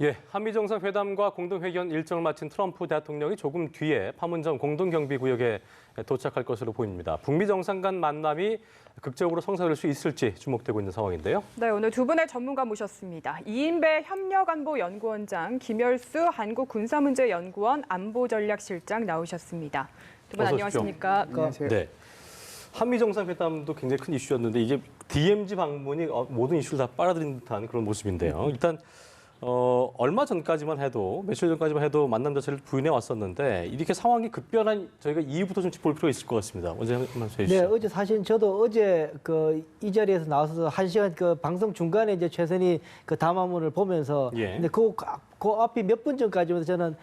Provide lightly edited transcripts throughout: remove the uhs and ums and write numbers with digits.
예, 한미 정상회담과 공동회견 일정을 마친 트럼프 대통령이 조금 뒤에 판문점 공동경비구역에 도착할 것으로 보입니다. 북미 정상 간 만남이 극적으로 성사될 수 있을지 주목되고 있는 상황인데요. 네, 오늘 두 분의 전문가 모셨습니다. 이인배 협력안보연구원장, 김열수 한국군사문제연구원 안보전략실장 나오셨습니다. 두 분 안녕하십니까? 안녕하세요. 네. 한미 정상회담도 굉장히 큰 이슈였는데 이게 DMZ 방문이 모든 이슈를 다 빨아들인 듯한 그런 모습인데요. 일단 얼마 전까지만 해도 며칠 전까지만 해도 만남 자체를 부인해 왔었는데 이렇게 상황이 급변한 저희가 이유부터 좀 짚어볼 필요가 있을 것 같습니다. 원장님 말씀해 주시죠. 네, 어제 사실 저도 어제 이 자리에서 나와서 1시간 방송 중간에 이제 최선희 담화문을 보면서 예. 근데 그 앞이 몇 분 전까지만 저는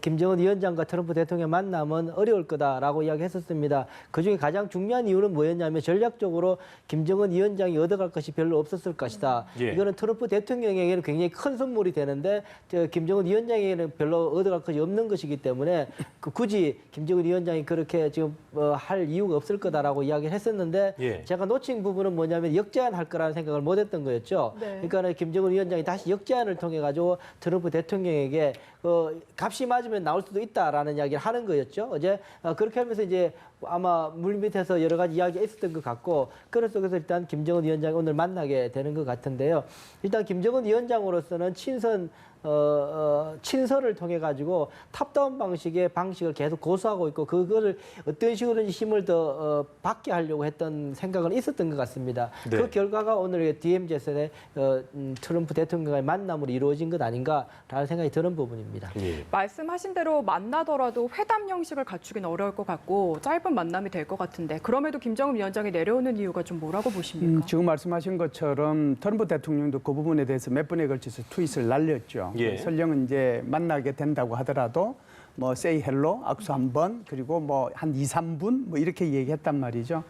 김정은 위원장과 트럼프 대통령 만남은 어려울 거다라고 이야기했었습니다. 그중에 가장 중요한 이유는 뭐였냐면 전략적으로 김정은 위원장이 얻어갈 것이 별로 없었을 것이다. 예. 이거는 트럼프 대통령에게는 굉장히 큰 선물이 되는데 김정은 위원장에게는 별로 얻어갈 것이 없는 것이기 때문에 굳이 김정은 위원장이 그렇게 지금 할 이유가 없을 거다라고 이야기를 했었는데 예. 제가 놓친 부분은 뭐냐면 역제안할 거라는 생각을 못했던 거였죠. 네. 그러니까 김정은 위원장이 다시 역제안을 통해 가지고 트럼프 대통령에게 값이 맞으면 나올 수도 있다라는 이야기를 하는 거였죠. 어제 그렇게 하면서 이제 아마 물밑에서 여러 가지 이야기가 있었던 것 같고 그런 속에서 일단 김정은 위원장이 오늘 만나게 되는 것 같은데요. 일단 김정은 위원장으로서는 친서를 통해 가지고 탑다운 방식을 계속 고수하고 있고 그거를 어떤 식으로든지 힘을 더 받게 하려고 했던 생각은 있었던 것 같습니다. 네. 그 결과가 오늘 DMZ의 트럼프 대통령과의 만남으로 이루어진 것 아닌가라는 생각이 드는 부분입니다. 예. 말씀하신 대로 만나더라도 회담 형식을 갖추기는 어려울 것 같고 짧은 만남이 될 것 같은데 그럼에도 김정은 위원장이 내려오는 이유가 좀 뭐라고 보십니까? 지금 말씀하신 것처럼 트럼프 대통령도 그 부분에 대해서 몇 번에 걸쳐서 트윗을 날렸죠. 예. 설령 이제 만나게 된다고 하더라도 뭐 say hello, 악수 한 번, 그리고 뭐 한 2, 3분 뭐 이렇게 얘기했단 말이죠.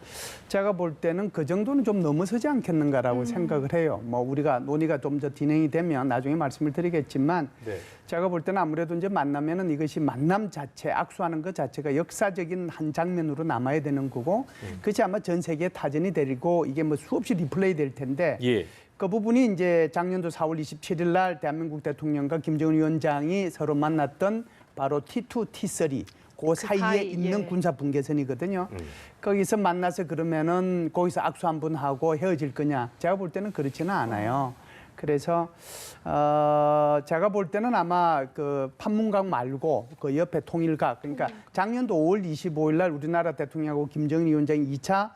제가 볼 때는 그 정도는 좀 넘어서지 않겠는가라고 생각을 해요. 뭐 우리가 논의가 좀 더 진행이 되면 나중에 말씀을 드리겠지만 네. 제가 볼 때는 아무래도 이제 만나면은 이것이 만남 자체, 악수하는 것 자체가 역사적인 한 장면으로 남아야 되는 거고 그것이 아마 전 세계에 타전이 되고 이게 뭐 수없이 리플레이 될 텐데 예. 그 부분이 이제 작년도 4월 27일 날 대한민국 대통령과 김정은 위원장이 서로 만났던 바로 T2, T3 그 사이에 있는 예. 군사 분계선이거든요. 거기서 만나서 그러면은 거기서 악수 한 번 하고 헤어질 거냐? 제가 볼 때는 그렇지는 않아요. 그래서 제가 볼 때는 아마 그 판문각 말고 그 옆에 통일각 그러니까 작년도 5월 25일 날 우리나라 대통령하고 김정은 위원장이 2차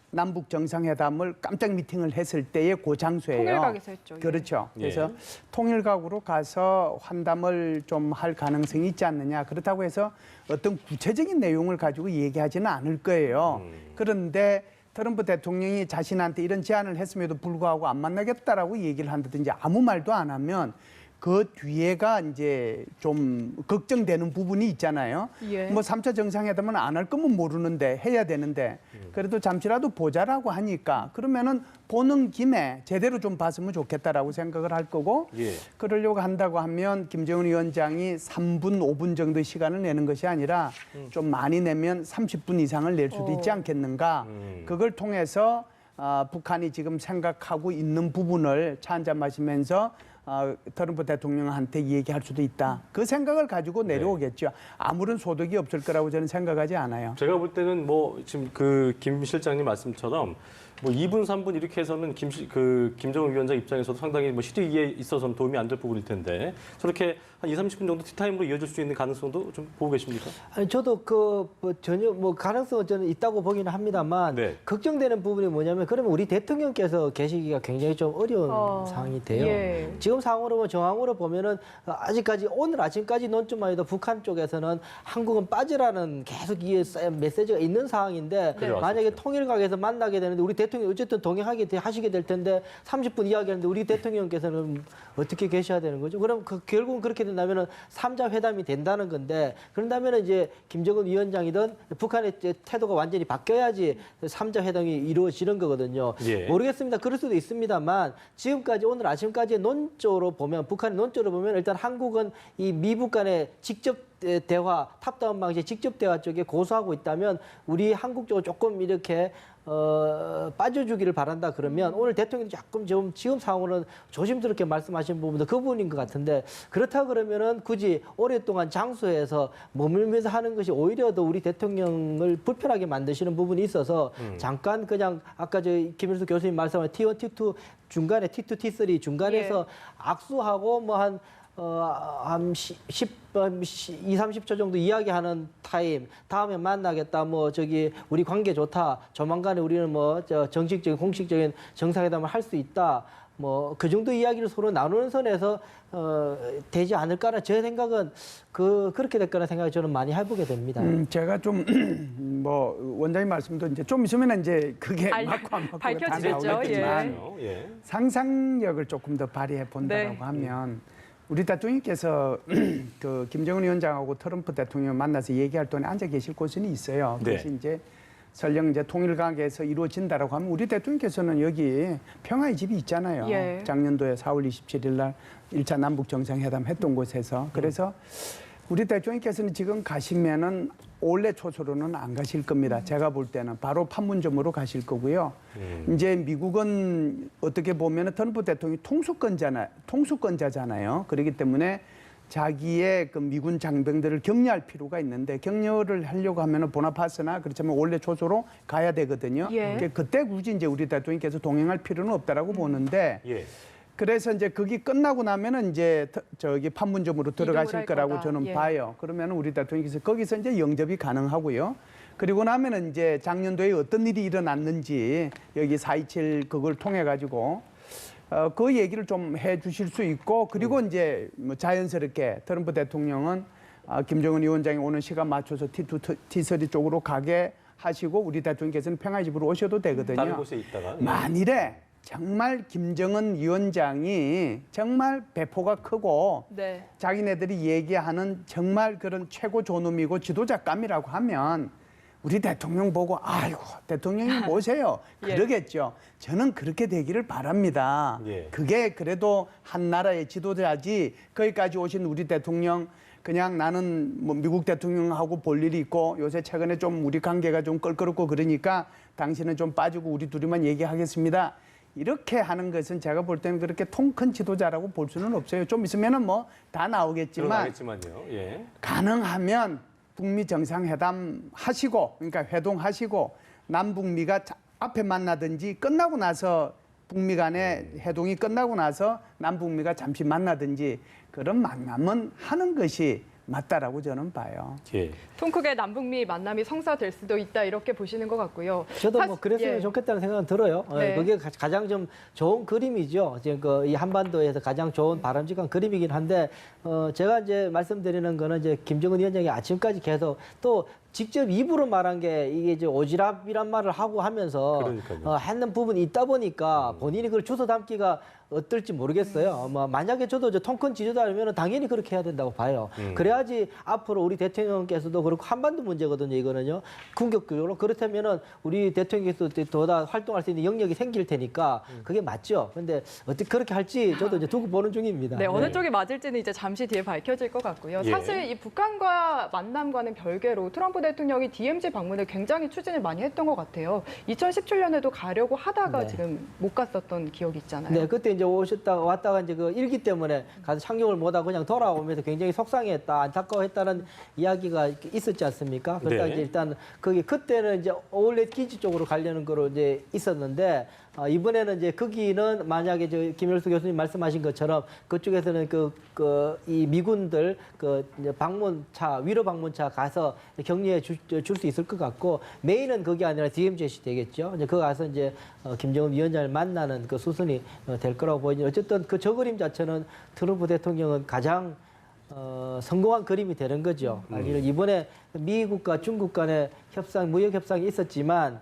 남북 정상회담을 깜짝 미팅을 했을 때의 그 장소예요. 통일각에서 했죠. 예. 그렇죠. 예. 그래서 통일각으로 가서 환담을 좀 할 가능성이 있지 않느냐. 그렇다고 해서 어떤 구체적인 내용을 가지고 얘기하지는 않을 거예요. 그런데 트럼프 대통령이 자신한테 이런 제안을 했음에도 불구하고 안 만나겠다라고 얘기를 한다든지 아무 말도 안 하면 그 뒤에가 이제 좀 걱정되는 부분이 있잖아요. 예. 뭐 3차 정상회담은 안 할 거면 모르는데 해야 되는데 그래도 잠시라도 보자라고 하니까 그러면은 보는 김에 제대로 좀 봤으면 좋겠다라고 생각을 할 거고 예. 그러려고 한다고 하면 김정은 위원장이 3분, 5분 정도 시간을 내는 것이 아니라 좀 많이 내면 30분 이상을 낼 수도 있지 않겠는가. 그걸 통해서 북한이 지금 생각하고 있는 부분을 차 한잔 마시면서 트럼프 대통령한테 얘기할 수도 있다. 그 생각을 가지고 내려오겠죠. 아무런 소득이 없을 거라고 저는 생각하지 않아요. 제가 볼 때는 뭐 지금 김 실장님 말씀처럼 뭐 2분, 3분 이렇게 해서는 김정은 위원장 입장에서도 상당히 뭐 실익에 있어서는 도움이 안 될 부분일 텐데 저렇게 한 2, 30분 정도 티타임으로 이어질 수 있는 가능성도 좀 보고 계십니까? 아니 저도 전혀 가능성은 저는 있다고 보기는 합니다만 네. 걱정되는 부분이 뭐냐면 그러면 우리 대통령께서 계시기가 굉장히 좀 어려운 상황이 돼요. 예. 지금 상황으로 정황으로 보면은 아직까지 오늘 아침까지 논점만 해도 북한 쪽에서는 한국은 빠지라는 계속 이 메시지가 있는 상황인데 네. 만약에 통일각에서 만나게 되는데 우리 대통령 어쨌든 하시게 될 텐데 30분 이야기하는데 우리 대통령께서는 어떻게 계셔야 되는 거죠? 그럼 결국은 그렇게 된다면은 3자 회담이 된다는 건데 그런다면은 이제 김정은 위원장이든 북한의 태도가 완전히 바뀌어야지 3자 회담이 이루어지는 거거든요. 예. 모르겠습니다. 그럴 수도 있습니다만 지금까지 오늘 아침까지의 논조로 보면 북한의 논조로 보면 일단 한국은 이 미북 간의 직접 대화 탑다운 방식 직접 대화 쪽에 고수하고 있다면 우리 한국 쪽은 조금 이렇게 빠져주기를 바란다 그러면 오늘 대통령이 조금 좀 지금 상황으로는 조심스럽게 말씀하신 부분도 그 부분인 것 같은데 그렇다 그러면은 굳이 오랫동안 장소에서 머물면서 하는 것이 오히려 더 우리 대통령을 불편하게 만드시는 부분이 있어서 잠깐 그냥 아까 저 김일수 교수님 말씀하신 T1, T2 중간에 T2, T3 중간에서 악수하고 뭐 한 20-30초 정도 이야기하는 타임, 다음에 만나겠다, 뭐, 저기, 우리 관계 좋다, 조만간에 우리는 뭐, 정식적인, 공식적인 정상회담을 할 수 있다, 뭐, 그 정도 이야기를 서로 나누는 선에서, 되지 않을까라는 제 생각은 그렇게 될 거라는 생각이 저는 많이 해보게 됩니다. 제가 좀, 뭐, 원장님 말씀도 이제 좀 있으면 이제 그게 맞고 안 맞고 다 밝혀지겠죠. 나오겠지만 예. 상상력을 조금 더 발휘해 본다라고 네. 하면 우리 대통령께서 그 김정은 위원장하고 트럼프 대통령 만나서 얘기할 동안에 앉아 계실 곳은 있어요. 그래서 네. 이제 설령 이제 통일관계에서 이루어진다라고 하면 우리 대통령께서는 여기 평화의 집이 있잖아요. 예. 작년도에 4월 27일 날 1차 남북 정상회담 했던 곳에서 그래서 우리 대통령께서는 지금 가시면은 올해 초서로는 안 가실 겁니다. 제가 볼 때는 바로 판문점으로 가실 거고요. 이제 미국은 어떻게 보면은 트럼프 대통령이 통수권자잖아요. 그렇기 때문에 자기의 그 미군 장병들을 격려할 필요가 있는데 격려를 하려고 하면은 보나파스나 그렇지만 올해 초서로 가야 되거든요. 예. 그러니까 그때 굳이 이제 우리 대통령께서 동행할 필요는 없다라고 보는데. 예. 그래서 이제 그게 끝나고 나면은 이제 저기 판문점으로 들어가실 할 거라고 거다. 저는 예. 봐요. 그러면은 우리 대통령께서 거기서 이제 영접이 가능하고요. 그리고 나면은 이제 작년도에 어떤 일이 일어났는지 여기 4.27 그걸 통해 가지고 그 얘기를 좀 해 주실 수 있고 그리고 이제 뭐 자연스럽게 트럼프 대통령은 김정은 위원장이 오는 시간 맞춰서 T2, T3 쪽으로 가게 하시고 우리 대통령께서는 평화의 집으로 오셔도 되거든요. 다른 곳에 있다가. 만일에 정말 김정은 위원장이 정말 배포가 크고 네. 자기네들이 얘기하는 정말 그런 최고 존엄이고 지도자감이라고 하면 우리 대통령 보고 아이고 대통령이 뭐세요? 예. 그러겠죠. 저는 그렇게 되기를 바랍니다. 예. 그게 그래도 한 나라의 지도자지 거기까지 오신 우리 대통령 그냥 나는 뭐 미국 대통령하고 볼 일이 있고 요새 최근에 좀 우리 관계가 좀 껄끄럽고 그러니까 당신은 좀 빠지고 우리 둘이만 얘기하겠습니다. 이렇게 하는 것은 제가 볼 때는 그렇게 통 큰 지도자라고 볼 수는 없어요. 좀 있으면은 뭐 다 나오겠지만 들어가겠지만요. 예. 가능하면 북미 정상회담 하시고 그러니까 회동하시고 남북미가 앞에 만나든지 끝나고 나서 북미 간의 회동이 끝나고 나서 남북미가 잠시 만나든지 그런 만남은 하는 것이 맞다라고 저는 봐요. 예. 통 크게 남북미 만남이 성사될 수도 있다 이렇게 보시는 것 같고요. 저도 뭐 그랬으면 예. 좋겠다는 생각은 들어요. 네. 그게 가장 좀 좋은 그림이죠. 지금 이 한반도에서 가장 좋은 바람직한 그림이긴 한데 제가 이제 말씀드리는 거는 이제 김정은 위원장이 아침까지 계속 또 직접 입으로 말한 게 이게 이제 오지랖이란 말을 하고 하면서 그러니까요. 하는 부분이 있다 보니까 본인이 그걸 주워 담기가 어떨지 모르겠어요. 뭐 만약에 저도 통큰 지도자라면 당연히 그렇게 해야 된다고 봐요. 그래야지 앞으로 우리 대통령께서도 그렇고 한반도 문제거든요. 이거는요. 궁극적으로 그렇다면은 우리 대통령께서 더 활동할 수 있는 영역이 생길 테니까 그게 맞죠. 근데 어떻게 그렇게 할지 저도 이제 두고 보는 중입니다. 네, 어느 쪽이 맞을지는 이제 잠시 뒤에 밝혀질 것 같고요. 예. 사실 이 북한과 만남과는 별개로 트럼프 대통령이 DMZ 방문을 굉장히 추진을 많이 했던 것 같아요. 2017년에도 가려고 하다가 네. 지금 못 갔었던 기억이 있잖아요. 네, 그때 이제 왔다가 이제 그 일기 때문에 가서 착륙을 못하고 그냥 돌아오면서 굉장히 속상했다, 안타까워했다는 이야기가 있었지 않습니까? 그러다 네. 이제 일단 그때는 이제 어울렛 기지 쪽으로 가려는 거로 이제 있었는데 이번에는 이제 거기는 만약에 김일수 교수님 말씀하신 것처럼 그쪽에서는 이 미군들 이제 방문차 위로 방문차 가서 격려해 줄 수 있을 것 같고 메인은 그게 아니라 DMZ이 되겠죠. 이제 그 가서 이제 김정은 위원장을 만나는 그 수순이 될 거라고 보이니 어쨌든 그 저 그림 자체는 트럼프 대통령은 가장 성공한 그림이 되는 거죠. 이번에 미국과 중국 간의 무역 협상이 있었지만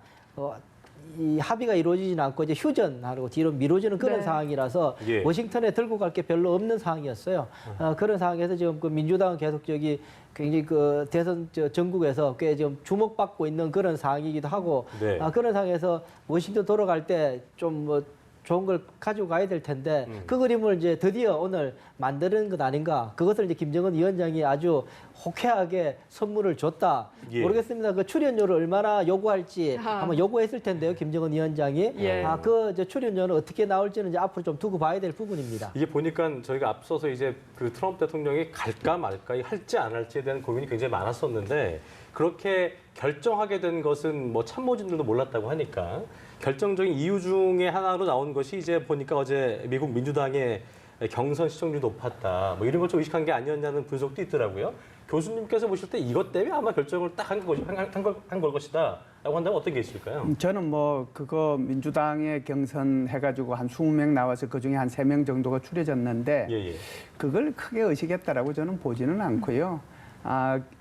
이 합의가 이루어지지는 않고 이제 휴전하고 뒤로 미뤄지는 그런 네. 상황이라서 예. 워싱턴에 들고 갈 게 별로 없는 상황이었어요. 그런 상황에서 지금 그 민주당은 계속 굉장히 그 대선 전국에서 꽤 좀 주목받고 있는 그런 상황이기도 하고 네. 그런 상황에서 워싱턴 돌아갈 때 좀 좋은 걸 가지고 가야 될 텐데 그 그림을 이제 드디어 오늘 만드는 것 아닌가. 그것을 이제 김정은 위원장이 아주 호쾌하게 선물을 줬다. 예. 모르겠습니다. 그 출연료를 얼마나 요구할지 아마 요구했을 텐데요. 김정은 위원장이. 예. 그 이제 출연료는 어떻게 나올지는 이제 앞으로 좀 두고 봐야 될 부분입니다. 이게 보니까 저희가 앞서서 이제 그 트럼프 대통령이 갈까 말까 할지 안 할지에 대한 고민이 굉장히 많았었는데 그렇게 결정하게 된 것은 뭐 참모진들도 몰랐다고 하니까 결정적인 이유 중에 하나로 나온 것이 이제 보니까 어제 미국 민주당의 경선 시청률이 높았다. 뭐 이런 걸 좀 의식한 게 아니었냐는 분석도 있더라고요. 교수님께서 보실 때 이것 때문에 아마 결정을 딱 한 걸 것이다. 라고 한다면 어떤 게 있을까요? 저는 뭐 그거 민주당의 경선 해가지고 한 20명 나와서 그중에 한 3명 정도가 추려졌는데 예, 예. 그걸 크게 의식했다라고 저는 보지는 않고요.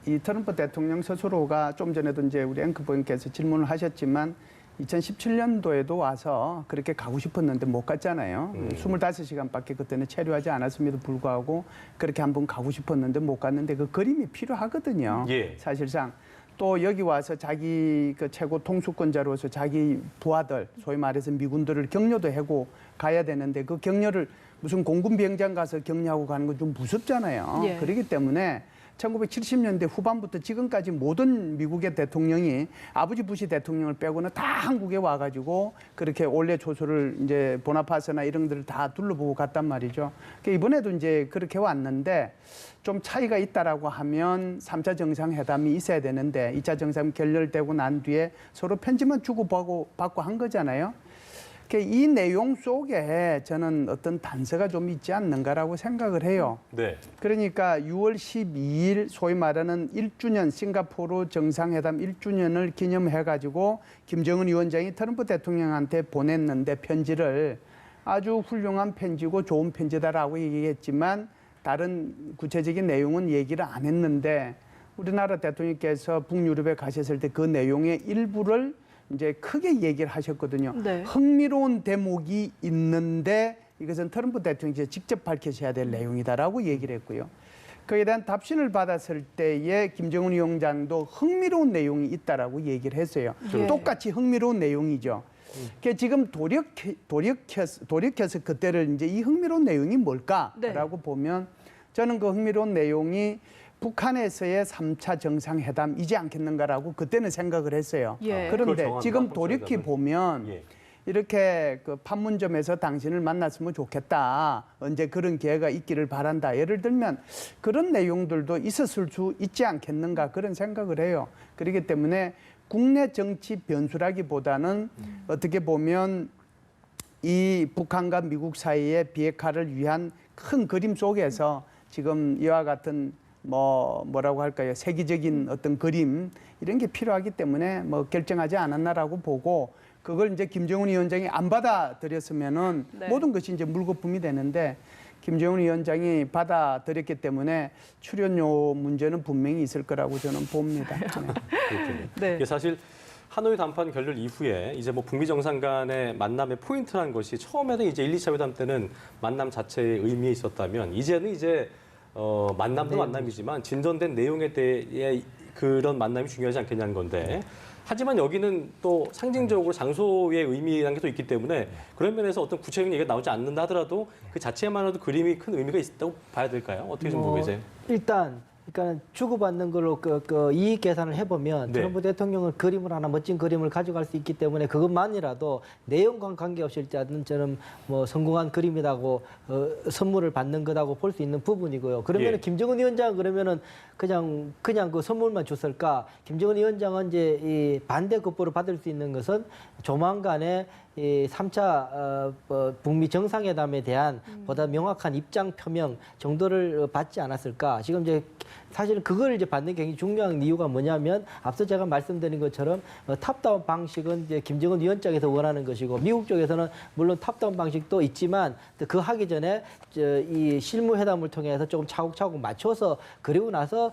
이 트럼프 대통령 스스로가 좀 전에도 이제 우리 앵커분께서 질문을 하셨지만 2017년도에도 와서 그렇게 가고 싶었는데 못 갔잖아요. 25시간밖에 그때는 체류하지 않았음에도 불구하고 그렇게 한번 가고 싶었는데 못 갔는데 그 그림이 필요하거든요. 예. 사실상 또 여기 와서 자기 그 최고 통수권자로서 자기 부하들, 소위 말해서 미군들을 격려도 하고 가야 되는데 그 격려를 무슨 공군 비행장 가서 격려하고 가는 건 좀 무섭잖아요. 예. 그렇기 때문에 1970년대 후반부터 지금까지 모든 미국의 대통령이 아버지 부시 대통령을 빼고는 다 한국에 와가지고 그렇게 올레 초소를 이제 보나파스나 이런 데를 다 둘러보고 갔단 말이죠. 그러니까 이번에도 이제 그렇게 왔는데 좀 차이가 있다라고 하면 3차 정상회담이 있어야 되는데 2차 정상 결렬되고 난 뒤에 서로 편지만 주고받고 한 거잖아요. 이 내용 속에 저는 어떤 단서가 좀 있지 않는가라고 생각을 해요. 네. 그러니까 6월 12일 소위 말하는 1주년 싱가포르 정상회담 1주년을 기념해가지고 김정은 위원장이 트럼프 대통령한테 보냈는데 편지를 아주 훌륭한 편지고 좋은 편지다라고 얘기했지만 다른 구체적인 내용은 얘기를 안 했는데 우리나라 대통령께서 북유럽에 가셨을 때 그 내용의 일부를 이제 크게 얘기를 하셨거든요. 네. 흥미로운 대목이 있는데 이것은 트럼프 대통령이 직접 밝히셔야 될 내용이다라고 얘기를 했고요. 거기에 대한 답신을 받았을 때에 김정은 위원장도 흥미로운 내용이 있다라고 얘기를 했어요. 예. 똑같이 흥미로운 내용이죠. 그러니까 지금 돌이켜서 그때를 이제 이 흥미로운 내용이 뭘까라고 네. 보면 저는 그 흥미로운 내용이 북한에서의 3차 정상회담이지 않겠는가라고 그때는 생각을 했어요. 예. 그걸 그런데 정한다, 지금 북한 돌이켜 회담을. 보면 예. 이렇게 그 판문점에서 당신을 만났으면 좋겠다. 언제 그런 기회가 있기를 바란다. 예를 들면 그런 내용들도 있었을 수 있지 않겠는가 그런 생각을 해요. 그렇기 때문에 국내 정치 변수라기보다는 어떻게 보면 이 북한과 미국 사이의 비핵화를 위한 큰 그림 속에서 지금 이와 같은 뭐라고 할까요? 세계적인 어떤 그림 이런 게 필요하기 때문에 뭐 결정하지 않았나라고 보고 그걸 이제 김정은 위원장이 안 받아들였으면은 네. 모든 것이 이제 물거품이 되는데 김정은 위원장이 받아들였기 때문에 출연료 문제는 분명히 있을 거라고 저는 봅니다. 네. 그렇군요. 네. 이게 사실 하노이 담판 결렬 이후에 이제 뭐 북미 정상 간의 만남의 포인트라는 것이 처음에는 이제 1, 2차 회담 때는 만남 자체의 의미에 있었다면 이제는 이제 만남도 만남이지만 진전된 내용에 대해 그런 만남이 중요하지 않겠냐는 건데 하지만 여기는 또 상징적으로 장소의 의미라는 게 또 있기 때문에 그런 면에서 어떤 구체적인 얘기가 나오지 않는다 하더라도 그 자체만으로도 그림이 큰 의미가 있다고 봐야 될까요? 어떻게 좀 보고 계세요? 일단 그러니까 주고받는 걸로 그 이익 계산을 해보면 네. 트럼프 대통령은 그림을 하나 멋진 그림을 가져갈 수 있기 때문에 그것만이라도 내용과 관계없이 일단은 저는 뭐 성공한 그림이라고 선물을 받는 거라고 볼 수 있는 부분이고요. 그러면은 예. 김정은 위원장 그러면은 그냥 그 선물만 줬을까? 김정은 위원장은 이제 이 반대 급부를 받을 수 있는 것은 조만간에 이 3차 북미 정상회담에 대한 보다 명확한 입장 표명 정도를 받지 않았을까? 지금 이제 사실은 그걸 이제 받는 게 굉장히 중요한 이유가 뭐냐면 앞서 제가 말씀드린 것처럼 탑다운 방식은 이제 김정은 위원장에서 원하는 것이고 미국 쪽에서는 물론 탑다운 방식도 있지만 그 하기 전에 이 실무회담을 통해서 조금 차곡차곡 맞춰서 그리고 나서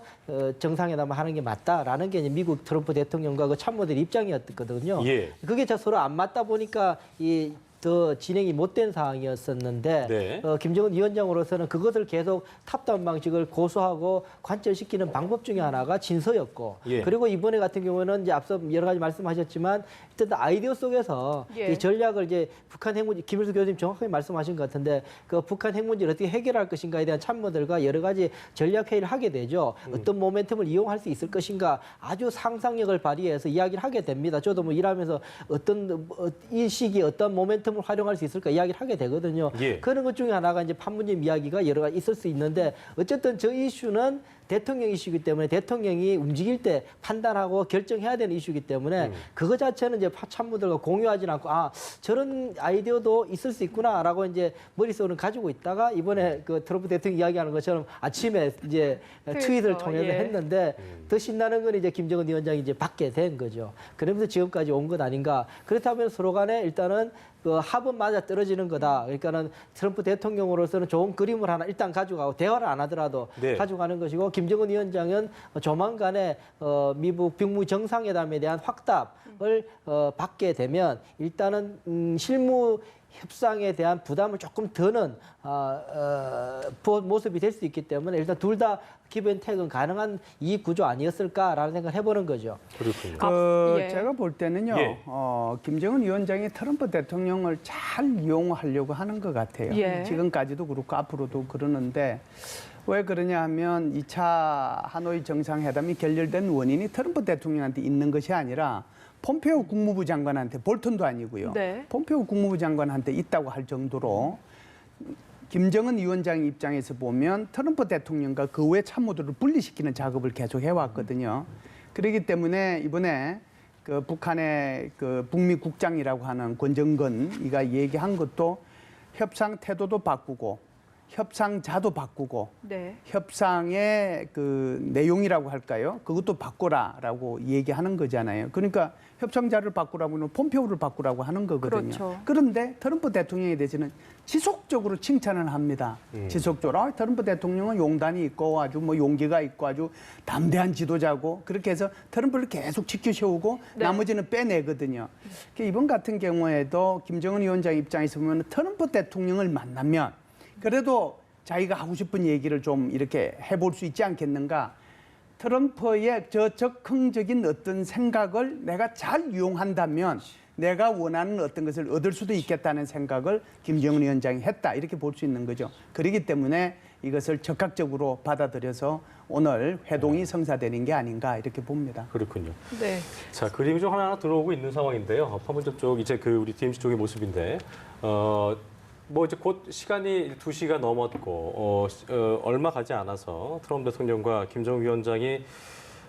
정상회담을 하는 게 맞다라는 게 이제 미국 트럼프 대통령과 그 참모들 입장이었거든요. 예. 그게 서로 안 맞다 보니까 이 더 진행이 못된 상황이었었는데 네. 김정은 위원장으로서는 그것을 계속 탑다운 방식을 고수하고 관철시키는 방법 중에 하나가 진서였고 예. 그리고 이번에 같은 경우는 이제 앞서 여러 가지 말씀하셨지만 일단 아이디어 속에서 예. 이 전략을 이제 북한 핵 문제 김일수 교수님 정확하게 말씀하신 것 같은데 그 북한 핵 문제를 어떻게 해결할 것인가에 대한 참모들과 여러 가지 전략 회의를 하게 되죠. 어떤 모멘텀을 이용할 수 있을 것인가 아주 상상력을 발휘해서 이야기를 하게 됩니다. 저도 뭐 일하면서 이 시기에 어떤 모멘텀을 활용할 수 있을까 이야기를 하게 되거든요. 예. 그런 것 중에 하나가 이제 판문점 이야기가 여러 가지 있을 수 있는데 어쨌든 저 이슈는 대통령 이슈이기 때문에 대통령이 움직일 때 판단하고 결정해야 되는 이슈이기 때문에 그거 자체는 이제 참모들과 공유하지 않고 저런 아이디어도 있을 수 있구나라고 이제 머릿속으로 가지고 있다가 이번에 그 트럼프 대통령 이야기하는 것처럼 아침에 이제 트윗을 통해서 예. 했는데 더 신나는 건 이제 김정은 위원장이 이제 받게 된 거죠. 그러면서 지금까지 온 것 아닌가. 그렇다면 서로 간에 일단은 그 합은 맞아 떨어지는 거다. 그러니까는 트럼프 대통령으로서는 좋은 그림을 하나 일단 가져가고 대화를 안 하더라도 네. 가져가는 것이고 김정은 위원장은 조만간에 미국 북미 정상회담에 대한 확답을 받게 되면 일단은 실무 협상에 대한 부담을 조금 더는 모습이 될 수 있기 때문에 일단 둘 다 기브앤테이크는 가능한 이 구조 아니었을까라는 생각을 해보는 거죠. 그렇군요. 예. 제가 볼 때는요, 예. 김정은 위원장이 트럼프 대통령을 잘 이용하려고 하는 것 같아요. 예. 지금까지도 그렇고 앞으로도 그러는데 왜 그러냐 하면 2차 하노이 정상회담이 결렬된 원인이 트럼프 대통령한테 있는 것이 아니라 폼페오 국무부 장관한테 볼턴도 아니고요. 네. 폼페오 국무부 장관한테 있다고 할 정도로 김정은 위원장 입장에서 보면 트럼프 대통령과 그 외 참모들을 분리시키는 작업을 계속 해왔거든요. 그렇기 때문에 이번에 그 북한의 그 북미 국장이라고 하는 권정근이가 얘기한 것도 협상 태도도 바꾸고 협상자도 바꾸고 네. 협상의 그 내용이라고 할까요? 그것도 바꾸라라고 얘기하는 거잖아요. 그러니까 협상자를 바꾸라고는 폼페오를 바꾸라고 하는 거거든요. 그렇죠. 그런데 트럼프 대통령에 대해서는 지속적으로 칭찬을 합니다. 지속적으로 트럼프 대통령은 용단이 있고 아주 뭐 용기가 있고 아주 담대한 지도자고 그렇게 해서 트럼프를 계속 지켜세우고 네. 나머지는 빼내거든요. 그러니까 이번 같은 경우에도 김정은 위원장 입장에서 보면 트럼프 대통령을 만나면 그래도 자기가 하고 싶은 얘기를 좀 이렇게 해볼 수 있지 않겠는가. 트럼프의 저 적극적인 어떤 생각을 내가 잘 이용한다면 내가 원하는 어떤 것을 얻을 수도 있겠다는 생각을 김정은 위원장이 했다. 이렇게 볼 수 있는 거죠. 그렇기 때문에 이것을 적극적으로 받아들여서 오늘 회동이 성사되는 게 아닌가 이렇게 봅니다. 그렇군요. 네. 자, 그림이 좀 하나 들어오고 있는 상황인데요. 판문점 쪽 이제 그 우리 DMZ 쪽의 모습인데 뭐 이제 곧 시간이 2시가 넘었고 얼마 가지 않아서 트럼프 대통령과 김정은 위원장이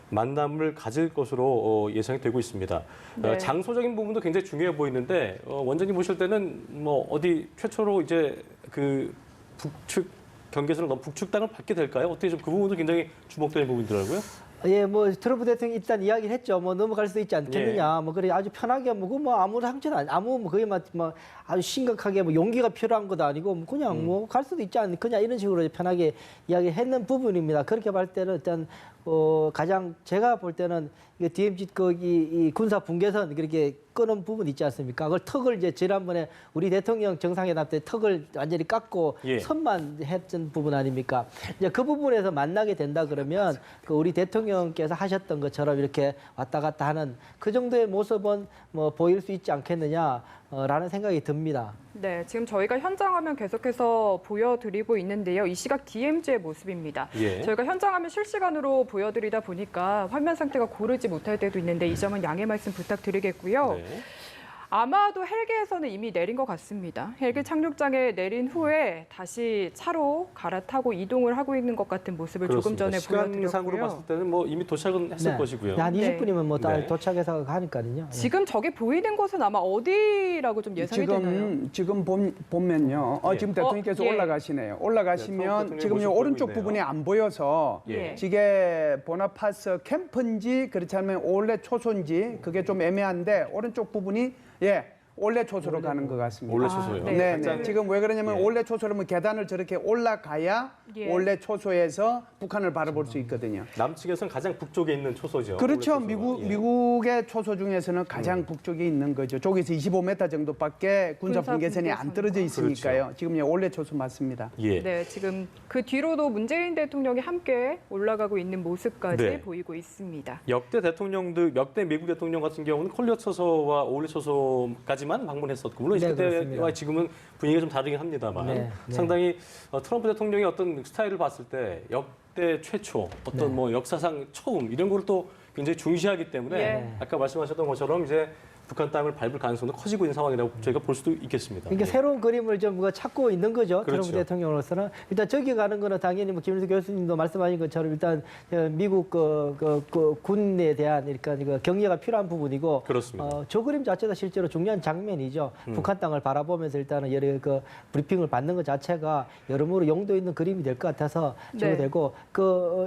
만남을 가질 것으로 예상이 되고 있습니다. 네. 장소적인 부분도 굉장히 중요해 보이는데 원장님 보실 때는 뭐 어디 최초로 이제 그 북측 경계선을 넘 북측 땅을 받게 될까요? 어떻게 좀 그 부분도 굉장히 주목되는 부분이더라고요. 예, 뭐 트럼프 대통령이 일단 이야기를 했죠. 뭐 넘어갈 수도 있지 않겠느냐. 뭐 그래 아주 편하게 뭐 아무 상처는 아무 뭐 거의 뭐 아주 심각하게 뭐 용기가 필요한 것도 아니고 뭐 그냥 뭐 갈 수도 있지 않느냐 이런 식으로 편하게 이야기했는 부분입니다. 그렇게 볼 때는 일단 가장 제가 볼 때는 이게 DMZ 거기 이 군사 분계선 그렇게 끊은 부분 있지 않습니까? 그걸 턱을 이제 지난번에 우리 대통령 정상회담 때 턱을 완전히 깎고 예. 선만 했던 부분 아닙니까? 이제 그 부분에서 만나게 된다 그러면 그 우리 대통령께서 하셨던 것처럼 이렇게 왔다 갔다 하는 그 정도의 모습은 뭐 보일 수 있지 않겠느냐라는 생각이 듭니다. 네, 지금 저희가 현장 화면 계속해서 보여드리고 있는데요. 이 시각 DMZ의 모습입니다. 예. 저희가 현장 화면 실시간으로 보여드리다 보니까 화면 상태가 고르지 못할 때도 있는데 이 점은 양해 말씀 부탁드리겠고요. 네. 아마도 헬기에서는 이미 내린 것 같습니다. 헬기 착륙장에 내린 후에 다시 차로 갈아타고 이동을 하고 있는 것 같은 모습을 조금 그렇습니다. 전에 시간상으로 봤을 보여드렸고요. 때는 뭐 이미 도착은 했을 것이고요. 한 네. 20분이면 뭐 네. 도착해서 가니까요. 지금 저게 보이는 곳은 아마 어디라고 좀 예상이 되나요? 지금 보면요. 예. 지금 대통령께서 예. 올라가시네요. 네, 올라가시면 트럼프 지금 요 대통령이 오른쪽 보이고 있네요. 부분이 안 보여서 예. 이게 보나파스 캠프인지 그렇지 않으면 올레 초소인지 그게 좀 애매한데 오른쪽 부분이 올레 초소로 가는 것 같습니다. 올레 초소요. 네. 네, 가장- 네. 지금 왜 그러냐면 예. 올레 초소라면 계단을 저렇게 올라가야 예. 올레 초소에서 북한을 바라볼 수 있거든요. 남측에서는 가장 북쪽에 있는 초소죠. 그렇죠. 올레 초소가. 예. 미국의 초소 중에서는 가장 북쪽에 있는 거죠. 저기서 25m 정도밖에 군사 군사 분계선이 안 분계선과. 떨어져 있으니까요. 지금 올레 초소 맞습니다. 예. 네, 지금 그 뒤로도 문재인 대통령이 함께 올라가고 있는 모습까지 네. 보이고 있습니다. 역대 미국 대통령 같은 경우는 콜리어 초소와 올레 초소까지만 방문했었고 물론 네, 그때와 그렇습니다. 지금은 분위기가 좀 다르긴 합니다만 네, 네. 상당히 트럼프 대통령의 어떤 스타일을 봤을 때 역대 최초 어떤 네. 뭐 역사상 처음 이런 걸 또 굉장히 중시하기 때문에 예. 아까 말씀하셨던 것처럼 이제 북한 땅을 밟을 가능성도 커지고 있는 상황이라고 저희가 볼 수도 있겠습니다. 그러니까 예. 새로운 그림을 좀 찾고 있는 거죠. 그렇죠. 트럼프 대통령으로서는 일단 저기 가는 거는 당연히 뭐 김일수 교수님도 말씀하신 것처럼 일단 미국 그 군에 대한 그러니까 이거 격려가 필요한 부분이고 그렇습니다. 저 그림 자체가 실제로 중요한 장면이죠. 북한 땅을 바라보면서 일단은 여러 그 브리핑을 받는 것 자체가 여러모로 용도 있는 그림이 될 것 같아서 저게 네. 되고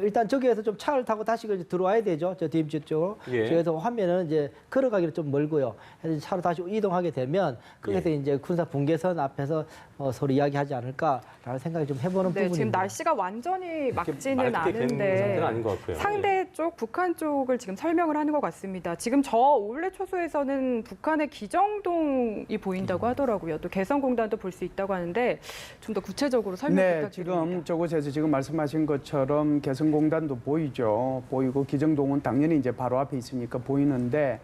일단 저기에서 좀 차를 타고 다시 들어와야 되죠. 저 DMZ 쪽으로. 예. 그래서 화면은 이제 걸어가기는 좀 멀고요. 그래서 차로 다시 이동하게 되면 거기서 이제 군사 분계선 앞에서 서로 이야기하지 않을까라는 생각이 좀 해보는 네, 지금 부분입니다. 날씨가 완전히 막지는 맑게 된 않은데 상태는 아닌 것 같고요. 상대 쪽 북한 쪽을 지금 설명을 하는 것 같습니다. 지금 저 올레 초소에서는 북한의 기정동이 보인다고 하더라고요. 또 개성공단도 볼 수 있다고 하는데 좀 더 구체적으로 설명 네, 부탁드립니다. 지금 저곳에서 지금 말씀하신 것처럼 개성공단도 보이죠. 보이고 기정동은 당연히 이제 바로 앞에 있으니까 보이는데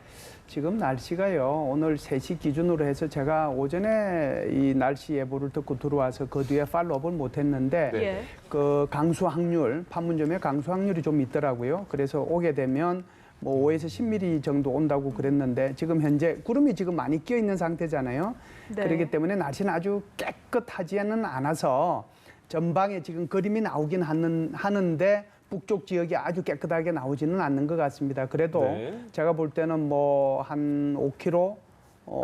지금 날씨가요. 오늘 3시 기준으로 해서 제가 오전에 이 날씨 예보를 듣고 들어와서 그 뒤에 팔로업을 못 했는데 네. 예. 그 강수 확률, 판문점에 강수 확률이 좀 있더라고요. 그래서 오게 되면 뭐 5에서 10mm 정도 온다고 그랬는데 지금 현재 구름이 지금 많이 끼어 있는 상태잖아요. 네. 그렇기 때문에 날씨는 아주 깨끗하지는 않아서 전방에 지금 그림이 나오긴 하는데 북쪽 지역이 아주 깨끗하게 나오지는 않는 것 같습니다. 그래도 네. 제가 볼 때는 뭐 한 5km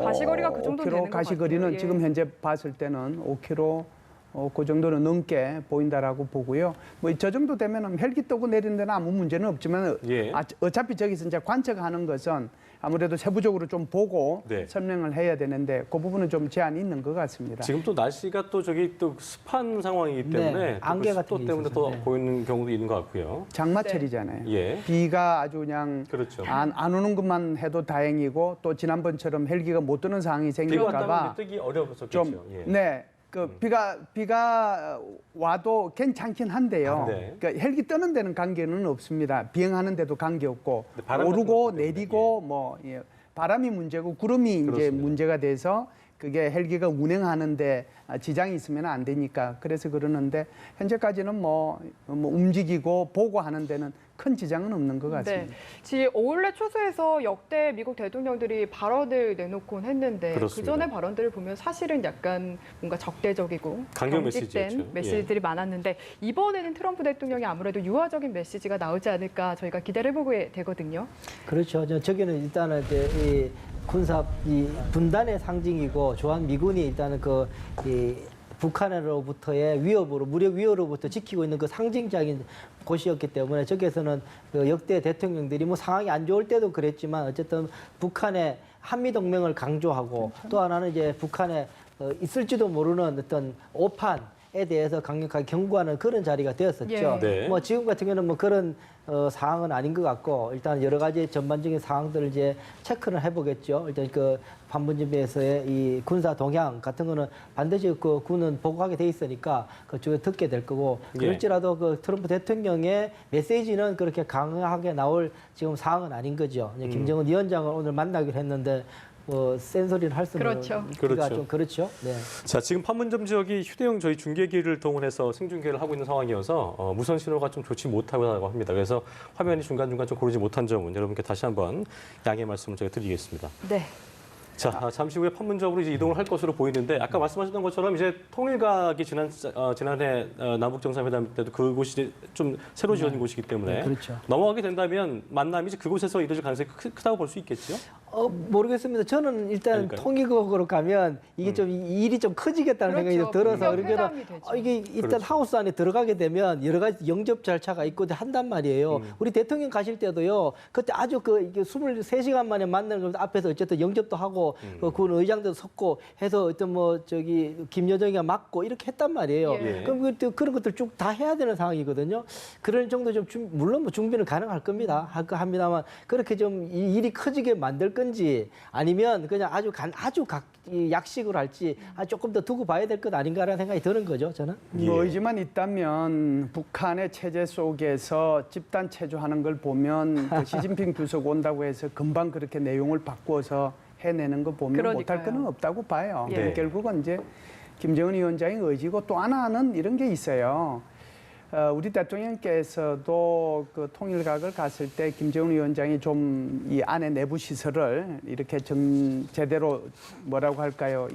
가시거리가 그 정도 되는 것 가시거리는 같아요. 예. 지금 현재 봤을 때는 5km 그 정도는 넘게 보인다라고 보고요. 뭐 저 정도 되면은 헬기 뜨고 내리는 데는 아무 문제는 없지만 예. 어차피 저기서 이제 관측하는 것은 아무래도 세부적으로 좀 보고 네. 설명을 해야 되는데 그 부분은 좀 제한이 있는 것 같습니다. 지금 또 날씨가 또 저기 또 습한 상황이기 때문에 네, 안개 또 같은 습도 게 때문에 있어서, 또 네. 보이는 경우도 있는 것 같고요. 장마철이잖아요. 예. 비가 아주 그냥 그렇죠. 안 오는 것만 해도 다행이고 또 지난번처럼 헬기가 못 뜨는 상황이 비가 생길까 왔다면 봐 이제 뜨기 어려웠었겠죠. 좀 예. 네. 그 비가 와도 괜찮긴 한데요. 네. 그러니까 헬기 뜨는 데는 관계는 없습니다. 비행하는 데도 관계 없고 네, 바람 같은 오르고 것 때문에, 내리고 뭐 예, 바람이 문제고 구름이 이제 그렇습니다. 문제가 돼서 그게 헬기가 운행하는데 지장이 있으면 안 되니까 그래서 그러는데 현재까지는 뭐 움직이고 보고 하는 데는 큰 지장은 없는 것 같습니다. 네. 지금 올레 초소에서 역대 미국 대통령들이 발언을 내놓곤 했는데 그 그렇습니다. 전에 발언들을 보면 사실은 약간 뭔가 적대적이고 강경 경직된 메시지였죠. 메시지들이 많았는데 이번에는 트럼프 대통령이 아무래도 유화적인 메시지가 나오지 않을까 저희가 기대를 해보게 되거든요. 그렇죠. 저기는 일단은 이제 이 군사 이 분단의 상징이고 조한 미군이 일단은 이 북한으로부터의 위협으로 무력 위협으로부터 지키고 있는 그 상징적인 곳이었기 때문에 저기에서는 그 역대 대통령들이 뭐 상황이 안 좋을 때도 그랬지만 어쨌든 북한의 한미 동맹을 강조하고 또 하나는 이제 북한에 있을지도 모르는 어떤 오판에 대해서 강력하게 경고하는 그런 자리가 되었었죠. 예. 네. 뭐 지금 같은 경우는 뭐 그런 상황은 아닌 것 같고 일단 여러 가지 전반적인 상황들을 이제 체크를 해보겠죠. 일단 그 판문점에서의 이 군사 동향 같은 거는 반드시 그 군은 보고하게 돼 있으니까 그쪽에 듣게 될 거고 예. 그럴지라도 그 트럼프 대통령의 메시지는 그렇게 강하게 나올 지금 상황은 아닌 거죠. 이제 김정은 위원장을 오늘 만나기로 했는데 센 소리를 할 수는 그렇죠. 기가 그렇죠. 좀 그렇죠. 네. 자, 지금 판문점 지역이 휴대용 저희 중계기를 동원해서 생중계를 하고 있는 상황이어서 무선 신호가 좀 좋지 못하다고 합니다. 그래서 화면이 중간중간 좀 고르지 못한 점은 여러분께 다시 한번 양해 말씀을 제가 드리겠습니다. 네. 자, 잠시 후에 판문점으로 이제 이동을 할 것으로 보이는데 아까 말씀하셨던 것처럼 이제 통일각이 지난해 남북 정상회담 때도 그곳이 이제 좀 새로 지어진 곳이기 때문에 네, 그렇죠. 넘어가게 된다면 만남이 이제 그곳에서 이루어질 가능성이 크다고 볼 수 있겠죠? 모르겠습니다. 저는 일단 그러니까요. 통일국으로 가면 이게 좀 일이 좀 커지겠다는 그렇죠. 생각이 들어서 분명 그러니까 회담이 되죠. 이게 일단 그렇죠. 하우스 안에 들어가게 되면 여러 가지 영접 절차가 있고 한단 말이에요. 우리 대통령 가실 때도요. 그때 아주 이게 23시간 만에 만나는 것 앞에서 어쨌든 영접도 하고 군 의장도 섰고 해서 어떤 김여정이가 맞고 이렇게 했단 말이에요. 예. 그럼 그런 것들 쭉 다 해야 되는 상황이거든요. 그럴 정도 좀 물론 준비는 가능할 겁니다. 합니다만 그렇게 좀 일이 커지게 만들 건지 아니면 그냥 아주 약식으로 할지 조금 더 두고 봐야 될 것 아닌가라는 생각이 드는 거죠, 저는. 뭐 의지만 있다면 북한의 체제 속에서 집단 체조하는 걸 보면 그 시진핑 주석 온다고 해서 금방 그렇게 내용을 바꾸어서 해내는 거 보면 그러니까요. 못할 거는 없다고 봐요. 예. 결국은 이제 김정은 위원장의 의지고 또 하나는 이런 게 있어요. 우리 대통령께서도 그 통일각을 갔을 때 김정은 위원장이 좀 이 안에 내부 시설을 이렇게 제대로 뭐라고 할까요?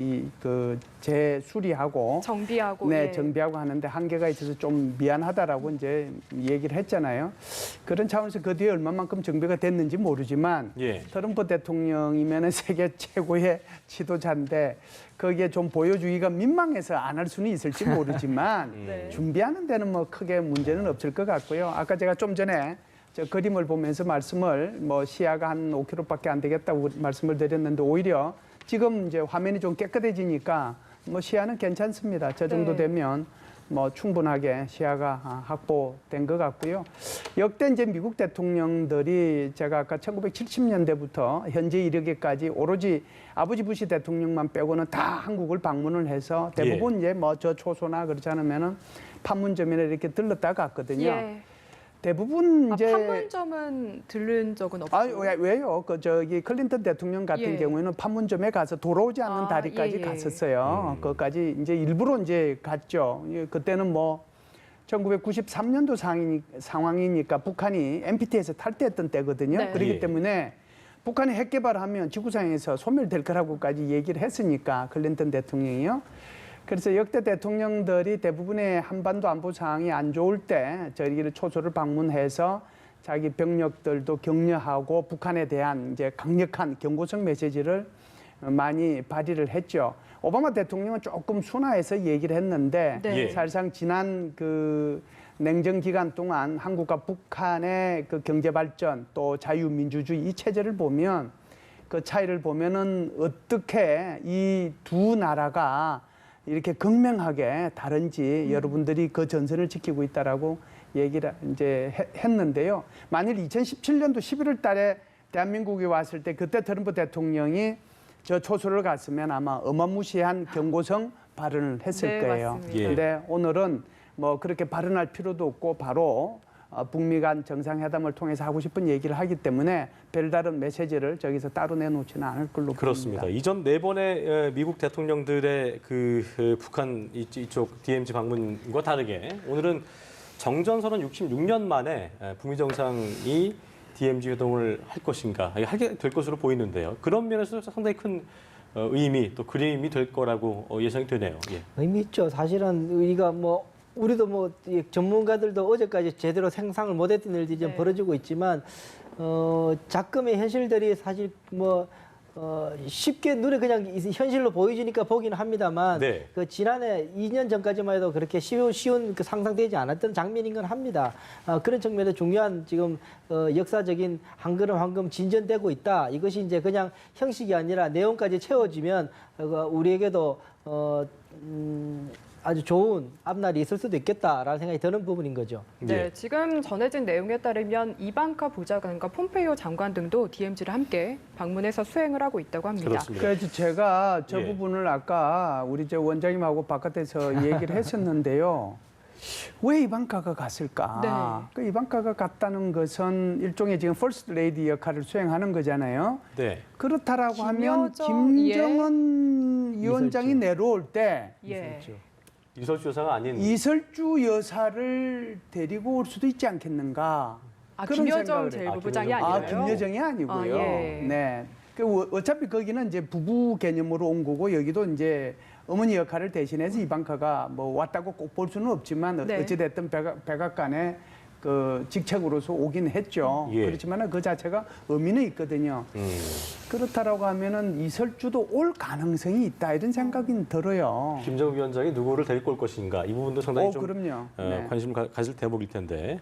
재수리하고 정비하고 네, 예. 정비하고 하는데 한계가 있어서 좀 미안하다라고 이제 얘기를 했잖아요. 그런 차원에서 그 뒤에 얼마만큼 정비가 됐는지 모르지만 예. 트럼프 대통령이면 세계 최고의 지도자인데 거기에 좀 보여주기가 민망해서 안 할 수는 있을지 모르지만 네. 준비하는 데는 뭐 크게 문제는 없을 것 같고요. 아까 제가 좀 전에 저 그림을 보면서 말씀을 시야가 한 5km밖에 안 되겠다고 말씀을 드렸는데 오히려 지금 이제 화면이 좀 깨끗해지니까 시야는 괜찮습니다. 저 정도 네. 되면 충분하게 시야가 확보된 것 같고요. 역대 이제 미국 대통령들이 제가 아까 1970년대부터 현재 이르기까지 오로지 아버지 부시 대통령만 빼고는 다 한국을 방문을 해서 대부분 이제 저 초소나 그렇지 않으면은 판문점이나 이렇게 들렀다 갔거든요. 예. 대부분 이제 판문점은 들른 적은 없어요. 왜요? 저기 클린턴 대통령 같은 예. 경우에는 판문점에 가서 돌아오지 않는 다리까지 예. 갔었어요. 거기까지 이제 일부러 이제 갔죠. 그때는 1993년도 상황이니까 북한이 NPT에서 탈퇴했던 때거든요. 네. 그렇기 예. 때문에 북한이 핵 개발하면 지구상에서 소멸될 거라고까지 얘기를 했으니까 클린턴 대통령이요. 그래서 역대 대통령들이 대부분의 한반도 안보 상황이 안 좋을 때 저희를 초소를 방문해서 자기 병력들도 격려하고 북한에 대한 이제 강력한 경고성 메시지를 많이 발휘를 했죠. 오바마 대통령은 조금 순화해서 얘기를 했는데 네. 사실상 지난 그 냉전 기간 동안 한국과 북한의 그 경제 발전 또 자유민주주의 이 체제를 보면 그 차이를 보면은 어떻게 이 두 나라가 이렇게 극명하게 다른지 여러분들이 그 전선을 지키고 있다라고 얘기를 이제 했는데요. 만일 2017년도 11월 달에 대한민국에 왔을 때 그때 트럼프 대통령이 저 초소를 갔으면 아마 어마무시한 경고성 발언을 했을 네, 거예요. 맞습니다. 예. 근데 오늘은 그렇게 발언할 필요도 없고 바로 북미 간 정상회담을 통해서 하고 싶은 얘기를 하기 때문에 별다른 메시지를 저기서 따로 내놓지는 않을 걸로 그렇습니다. 보입니다. 이전 네 번의 미국 대통령들의 그 북한 이쪽 DMZ 방문과 다르게 오늘은 정전선언 66년 만에 북미 정상이 DMZ 회동을 할 것인가 하게 될 것으로 보이는데요. 그런 면에서 상당히 큰 의미 또 그림이 될 거라고 예상이 되네요. 예. 의미 있죠. 사실은 우리도 전문가들도 어제까지 제대로 생상을 못했던 일들이 좀 네. 벌어지고 있지만 작금의 현실들이 사실 쉽게 눈에 그냥 현실로 보여지니까 보기는 합니다만 네. 그 지난해 2년 전까지만 해도 그렇게 쉬운 그 상상되지 않았던 장면인 건 합니다. 그런 측면에서 중요한 지금 역사적인 한 걸음 한 걸음 진전되고 있다. 이것이 이제 그냥 형식이 아니라 내용까지 채워지면 우리에게도 아주 좋은 앞날이 있을 수도 있겠다라는 생각이 드는 부분인 거죠. 네, 예. 지금 전해진 내용에 따르면 이방카 보좌관과 폼페이오 장관 등도 DMZ를 함께 방문해서 수행을 하고 있다고 합니다. 그렇습니다. 그래서 제가 저 예. 부분을 아까 우리 저 원장님하고 바깥에서 얘기를 했었는데요. 왜 이방카가 갔을까? 네. 그 이방카가 갔다는 것은 일종의 지금 퍼스트 레이디 역할을 수행하는 거잖아요. 네. 그렇다라고 하면 김여정, 김정은 위원장이 이설주. 내려올 때 예. 이설주 여사가 아닌 이설주 여사를 데리고 올 수도 있지 않겠는가? 그런 김여정 생각을 제1부부장이 김여정. 아니라요? 김여정이 아니고요. 예. 네. 어차피 거기는 이제 부부 개념으로 온 거고 여기도 이제 어머니 역할을 대신해서 이방카가 왔다고 꼭 볼 수는 없지만 네. 어찌됐든 백악관에 그 직책으로서 오긴 했죠. 예. 그렇지만 그 자체가 의미는 있거든요. 그렇다라고 하면은 이설주도 올 가능성이 있다 이런 생각이 들어요. 김정은 위원장이 누구를 데리고 올 것인가 이 부분도 상당히 좀 그럼요. 네. 관심을 가질 대목일 텐데.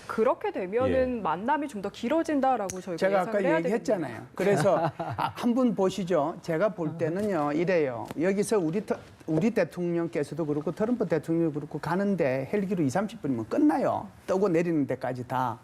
그렇게 되면은 만남이 좀 더 길어진다라고 저희가 제가 예상을 아까 해야 얘기했잖아요. 그래서 한 분 보시죠. 제가 볼 때는요 이래요. 여기서 우리 대통령께서도 그렇고 트럼프 대통령도 그렇고 가는데 헬기로 20-30분이면 끝나요. 떠고 내리는 데까지 다.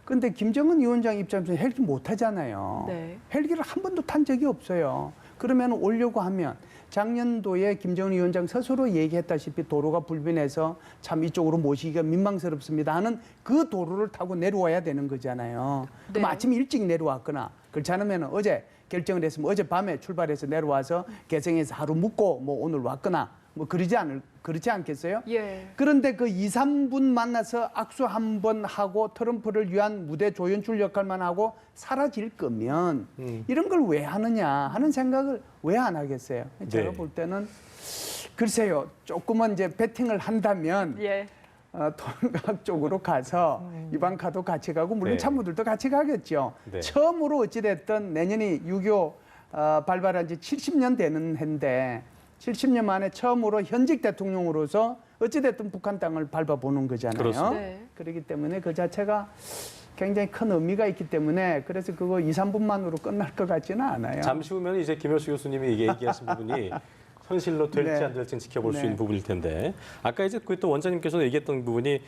근데 김정은 위원장 입장에서 헬기 못 타잖아요. 네. 헬기를 한 번도 탄 적이 없어요. 그러면 오려고 하면 작년도에 김정은 위원장 스스로 얘기했다시피 도로가 불편해서 참 이쪽으로 모시기가 민망스럽습니다 하는 그 도로를 타고 내려와야 되는 거잖아요. 그럼 네. 아침 일찍 내려왔거나 그렇지 않으면 어제 결정을 했으면 어젯밤에 출발해서 내려와서 개성에서 하루 묵고 뭐 오늘 왔거나 뭐 그러지 않겠어요? 예. 그런데 그 2-3분 만나서 악수 한 번 하고 트럼프를 위한 무대 조연출 역할만 하고 사라질 거면 이런 걸 왜 하느냐 하는 생각을 왜 안 하겠어요? 제가 네. 볼 때는 글쎄요. 조금은 이제 배팅을 한다면 예. 통각 쪽으로 가서 이방카도 같이 가고 물론 네. 참모들도 같이 가겠죠. 네. 처음으로 어찌됐든 내년이 6.25 발발한 지 70년 되는 해인데 70년 만에 처음으로 현직 대통령으로서 어찌됐든 북한 땅을 밟아보는 거잖아요. 그렇습니다. 네. 그렇기 때문에 그 자체가 굉장히 큰 의미가 있기 때문에 그래서 그거 2-3분만으로 끝날 것 같지는 않아요. 잠시 후면 이제 김효수 교수님이 얘기하신 부분이 현실로 될지 네. 안 될지는 지켜볼 수 네. 있는 부분일 텐데 아까 이제 그 또 원장님께서 얘기했던 부분이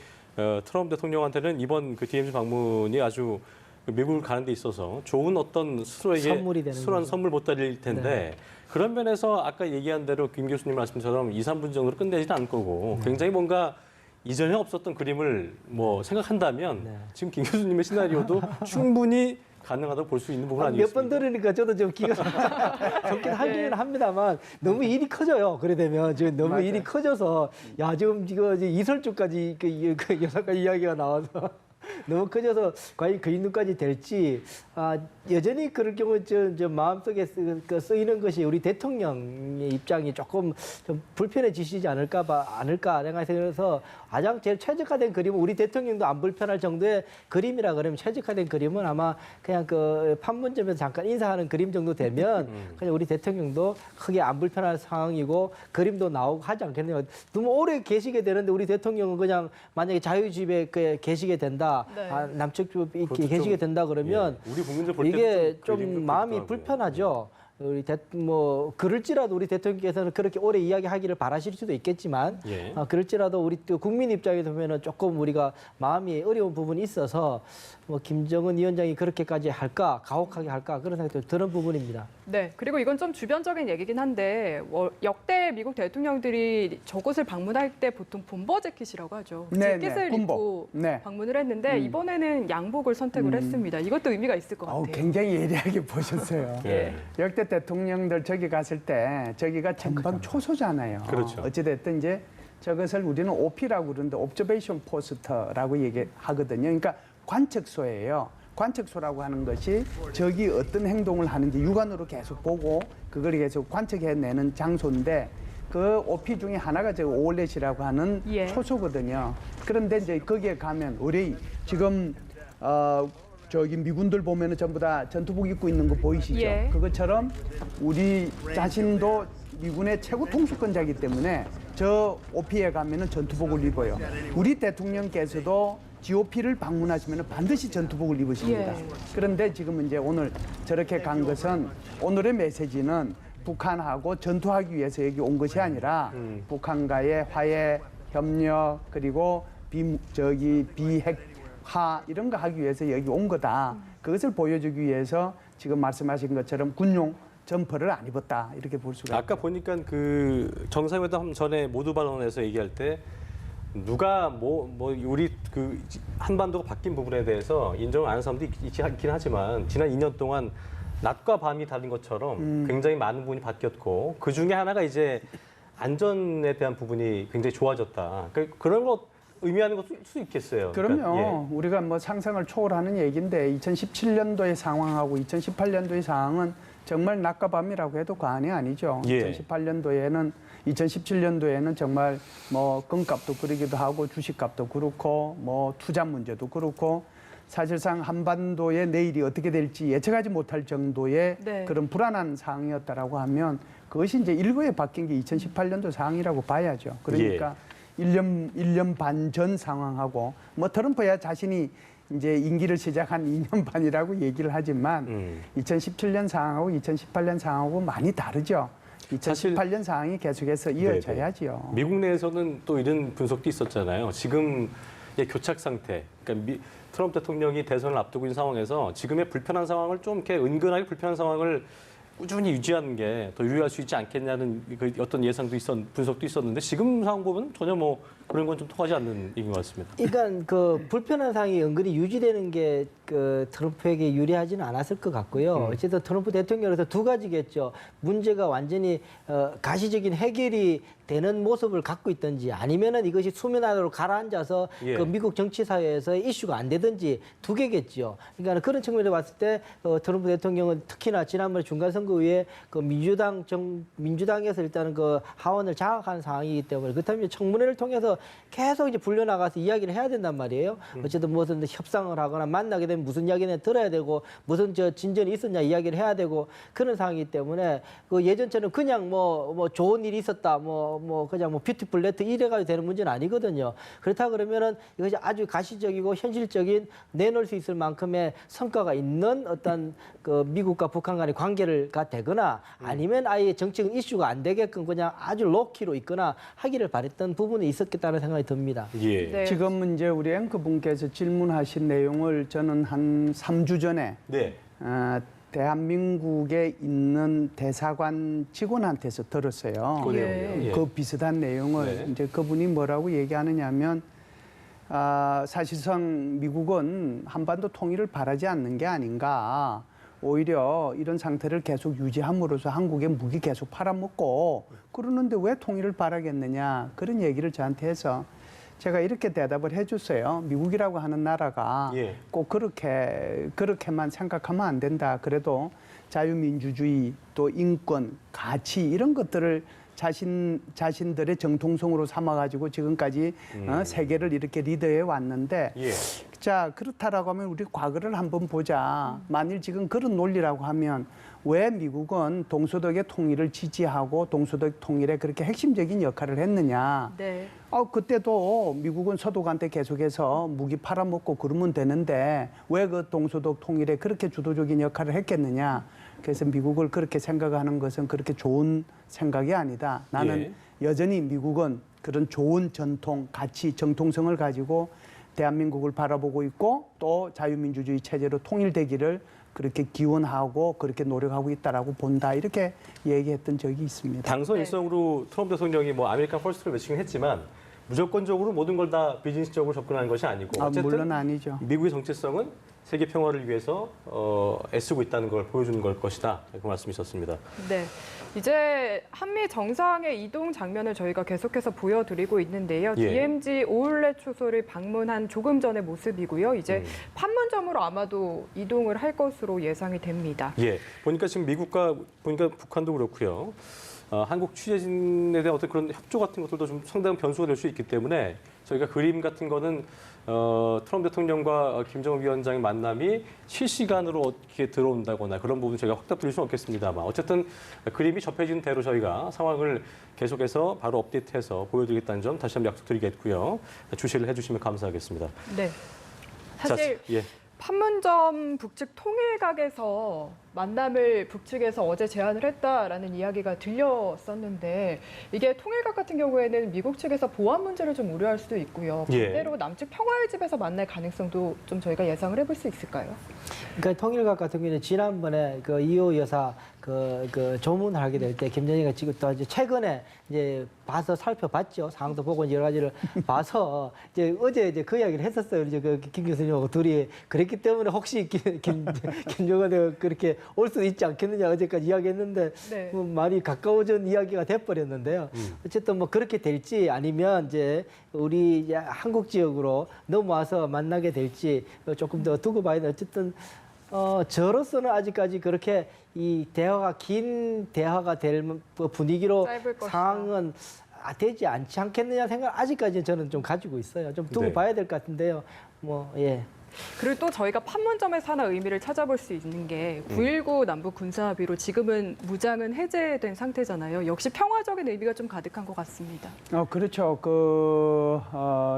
트럼프 대통령한테는 이번 그 DMZ 방문이 아주 미국을 가는 데 있어서 좋은 어떤 스스로에게 선물이 되는 스스로한 거죠. 선물 보따리일 텐데 그런 면에서 아까 얘기한 대로 김 교수님 말씀처럼 2-3분 정도로 끝내지는 않을 거고 굉장히 뭔가 이전에 없었던 그림을 뭐 생각한다면 지금 김 교수님의 시나리오도 충분히 가능하다고 볼 수 있는 부분 몇 번 아니겠습니까? 들으니까 저도 좀 기가 좋긴 하기는 합니다만 너무 일이 커져요. 그래 되면 지금 너무 맞아요. 일이 커져서 야 지금 이거 이제 이설주까지 그 여섯 가지 이야기가 나와서 너무 커져서 과연 그 인도까지 될지 여전히 그럴 경우 저 마음속에 쓰이는 것이 우리 대통령의 입장이 조금 좀 불편해지시지 않을까 생각해서 가장 제일 최적화된 그림은 우리 대통령도 안 불편할 정도의 그림이라 그러면 최적화된 그림은 아마 그냥 그 판문점에서 잠깐 인사하는 그림 정도 되면 그냥 우리 대통령도 크게 안 불편할 상황이고 그림도 나오고 하지 않겠네요. 너무 오래 계시게 되는데 우리 대통령은 그냥 만약에 자유집에 계시게 된다, 네. 남측 이렇게 그것도 계시게 좀, 된다 그러면 예, 우리 국민들 볼 이게 때도 좀 그림이 마음이 그렇더라고요. 불편하죠. 우리 그럴지라도 우리 대통령께서는 그렇게 오래 이야기하기를 바라실 수도 있겠지만 예. 그럴지라도 우리 또 국민 입장에서 보면은 조금 우리가 마음이 어려운 부분이 있어서 뭐 김정은 위원장이 그렇게까지 할까 가혹하게 할까 그런 생각도 드는 부분입니다. 네. 그리고 이건 좀 주변적인 얘기긴 한데 역대 미국 대통령들이 저곳을 방문할 때 보통 bomber 재킷이라고 하죠. 네, 재킷을 네, 군복. 입고 네. 방문을 했는데 이번에는 양복을 선택을 했습니다. 이것도 의미가 있을 것 같아요. 굉장히 예리하게 보셨어요. 예. 역대 대통령들 저기 갔을 때 저기가 전방 초소잖아요. 그렇죠. 어찌됐든 이제 저것을 우리는 OP라고 그러는데 옵저베이션 포스터라고 얘기하거든요. 그러니까 관측소예요. 관측소라고 하는 것이 저기 어떤 행동을 하는지 육안으로 계속 보고 그걸 계속 관측해내는 장소인데 그 OP 중에 하나가 저 오울렛이라고 하는 예. 초소거든요. 그런데 이제 거기에 가면 의뢰 지금 저기 미군들 보면은 전부 다 전투복 입고 있는 거 보이시죠? 예. 그것처럼 우리 자신도 미군의 최고 통수권자이기 때문에 저 OP에 가면은 전투복을 입어요. 우리 대통령께서도 GOP를 방문하시면 반드시 전투복을 입으십니다. 예. 그런데 지금 이제 오늘 저렇게 간 것은 오늘의 메시지는 북한하고 전투하기 위해서 여기 온 것이 아니라 북한과의 화해, 협력 그리고 비핵화 이런 거 하기 위해서 여기 온 거다. 그것을 보여주기 위해서 지금 말씀하신 것처럼 군용 점퍼를 안 입었다 이렇게 볼 수가 아까 보니까 그 정상회담 전에 모두 발언에서 얘기할 때 누가 뭐 우리 그 한반도가 바뀐 부분에 대해서 인정을 안 하는 사람도 있긴 하지만 지난 2년 동안 낮과 밤이 다른 것처럼 굉장히 많은 부분이 바뀌었고 그 중에 하나가 이제 안전에 대한 부분이 굉장히 좋아졌다. 그런 것 의미하는 것도 수 있겠어요. 그럼요. 그러니까, 우리가 뭐 상상을 초월하는 얘기인데 2017년도의 상황하고 2018년도의 상황은 정말 낮과 밤이라고 해도 과언이 아니죠. 예. 2017년도에는 정말 뭐 금값도 그러기도 하고 주식값도 그렇고 뭐 투자 문제도 그렇고 사실상 한반도의 내일이 어떻게 될지 예측하지 못할 정도의 네. 그런 불안한 상황이었다라고 하면 그것이 이제 일거에 바뀐 게 2018년도 상황이라고 봐야죠. 그러니까 1년 반 전 상황하고 뭐 트럼프야 자신이 이제 임기를 시작한 2년 반이라고 얘기를 하지만 2017년 상황하고 2018년 상황하고 많이 다르죠. 2018년 상황이 계속해서 이어져야지요. 미국 내에서는 또 이런 분석도 있었잖아요. 지금의 교착 상태, 그러니까 트럼프 대통령이 대선을 앞두고 있는 상황에서 지금의 불편한 상황을 좀 이렇게 은근하게 불편한 상황을 꾸준히 유지하는 게 더 유리할 수 있지 않겠냐는 그 어떤 예상도 분석도 있었는데 지금 상황 보면 전혀 뭐 그런 건 좀 통하지 않는 얘기인 것 같습니다. 그러니까 그 불편한 상황이 은근히 유지되는 게 그 트럼프에게 유리하지는 않았을 것 같고요. 어쨌든 트럼프 대통령에서 두 가지겠죠. 문제가 완전히 가시적인 해결이 되는 모습을 갖고 있든지 아니면은 이것이 수면 아래로 가라앉아서 예. 그 미국 정치 사회에서 이슈가 안 되든지 두 개겠죠. 그러니까 그런 측면에서 봤을 때 트럼프 대통령은 특히나 지난번에 중간선거에 그 민주당에서 일단은 그 하원을 장악하는 상황이기 때문에 그렇다면 청문회를 통해서 계속 이제 불려나가서 이야기를 해야 된단 말이에요. 어쨌든 무슨 협상을 하거나 만나게 되면 무슨 이야기는 들어야 되고 무슨 진전이 있었냐 이야기를 해야 되고 그런 상황이기 때문에 그 예전처럼 그냥 뭐 좋은 일이 있었다 그냥 뷰티풀 레터 이래가지고 되는 문제는 아니거든요. 그렇다 그러면은 이것이 아주 가시적이고 현실적인 내놓을 수 있을 만큼의 성과가 있는 어떤 그 미국과 북한 간의 관계가 되거나 아니면 아예 정치적 이슈가 안 되게끔 그냥 아주 로키로 있거나 하기를 바랬던 부분이 있었겠다는 생각이 듭니다. 예. 네. 지금 이제 우리 앵커분께서 질문하신 내용을 저는 한 3주 전에 네. 대한민국에 있는 대사관 직원한테서 들었어요. 그 예. 내용이요. 예. 그 비슷한 내용을 네. 이제 그분이 뭐라고 얘기하느냐면 사실상 미국은 한반도 통일을 바라지 않는 게 아닌가. 오히려 이런 상태를 계속 유지함으로써 한국의 무기 계속 팔아먹고 그러는데 왜 통일을 바라겠느냐 그런 얘기를 저한테 해서 제가 이렇게 대답을 해줬어요. 미국이라고 하는 나라가 예. 꼭 그렇게만 생각하면 안 된다. 그래도 자유민주주의 또 인권, 가치 이런 것들을 자신들의 정통성으로 삼아가지고 지금까지 세계를 이렇게 리드해 왔는데 예. 자 그렇다라고 하면 우리 과거를 한번 보자. 만일 지금 그런 논리라고 하면 왜 미국은 동서독의 통일을 지지하고 동서독 통일에 그렇게 핵심적인 역할을 했느냐. 네. 그때도 미국은 서독한테 계속해서 무기 팔아먹고 그러면 되는데 왜 그 동서독 통일에 그렇게 주도적인 역할을 했겠느냐. 그래서 미국을 그렇게 생각하는 것은 그렇게 좋은 생각이 아니다. 나는 여전히 미국은 그런 좋은 전통, 가치, 정통성을 가지고 대한민국을 바라보고 있고 또 자유민주주의 체제로 통일되기를 그렇게 기원하고 그렇게 노력하고 있다라고 본다. 이렇게 얘기했던 적이 있습니다. 당선 네. 일성으로 트럼프 대통령이 뭐 아메리칸 퍼스트를 외치긴 했지만 무조건적으로 모든 걸 다 비즈니스적으로 접근하는 것이 아니고 어쨌든 물론 아니죠. 미국의 정체성은 세계 평화를 위해서 애쓰고 있다는 걸 보여주는 걸 것이다. 그 말씀이 있었습니다. 네. 이제 한미 정상의 이동 장면을 저희가 계속해서 보여드리고 있는데요. 예. DMZ 오울렛 초소를 방문한 조금 전의 모습이고요. 이제 판문점으로 아마도 이동을 할 것으로 예상이 됩니다. 예, 보니까 지금 미국과 보니까 북한도 그렇고요. 한국 취재진에 대한 어떤 그런 협조 같은 것들도 좀 상당한 변수가 될 수 있기 때문에 저희가 그림 같은 거는 트럼프 대통령과 김정은 위원장의 만남이 실시간으로 어떻게 들어온다거나 그런 부분 저희가 확답 드릴 수는 없겠습니다만 어쨌든 그림이 접해지는 대로 저희가 상황을 계속해서 바로 업데이트해서 보여드리겠다는 점 다시 한번 약속드리겠고요. 주시를 해주시면 감사하겠습니다. 네. 사실 자, 예. 판문점 북측 통일각에서 만남을 북측에서 어제 제안을 했다라는 이야기가 들렸었는데 이게 통일각 같은 경우에는 미국 측에서 보안 문제를 좀 우려할 수도 있고요. 반대로 남측 평화의 집에서 만날 가능성도 좀 저희가 예상을 해볼 수 있을까요? 그러니까 통일각 같은 경우는 지난번에 그 이호 여사 그 조문을 하게 될 때 김정희가 지금 또 이제 최근에 이제 봐서 살펴봤죠. 상황도 보고 여러 가지를 봐서 이제 어제 이제 그 이야기를 했었어요. 이제 그 김 교수님하고 둘이 그랬기 때문에 혹시 김정은이 그렇게 올 수도 있지 않겠느냐 어제까지 이야기했는데 네. 뭐 말이 가까워진 이야기가 돼버렸는데요. 어쨌든 뭐 그렇게 될지 아니면 이제 우리 이제 한국 지역으로 넘어와서 만나게 될지 조금 더 두고 봐야 돼. 어쨌든 저로서는 아직까지 그렇게 이 대화가 긴 대화가 될 분위기로 짧을 것이다. 상황은 되지 않지 않겠느냐 생각 아직까지는 저는 좀 가지고 있어요. 좀 두고 네. 봐야 될 것 같은데요. 뭐 예. 그리고 또 저희가 판문점에서 하나 의미를 찾아볼 수 있는 게 9.19 남북 군사합의로 지금은 무장은 해제된 상태잖아요. 역시 평화적인 의미가 좀 가득한 것 같습니다. 그렇죠.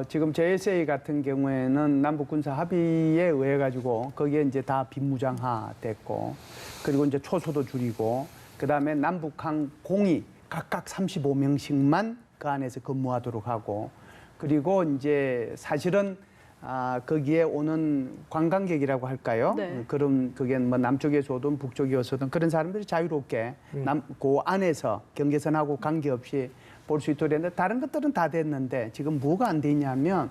지금 JSA 같은 경우에는 남북 군사 합의에 의해 가지고 거기에 이제 다 비무장화 됐고, 그리고 이제 초소도 줄이고, 그 다음에 남북한 공이 각각 35명씩만 그 안에서 근무하도록 하고, 그리고 이제 사실은 거기에 오는 관광객이라고 할까요? 네. 그럼 그게 뭐 남쪽에서 오든 북쪽에서 오든 그런 사람들이 자유롭게 그 안에서 경계선하고 관계없이 볼 수 있도록 했는데, 다른 것들은 다 됐는데 지금 뭐가 안 돼 있냐면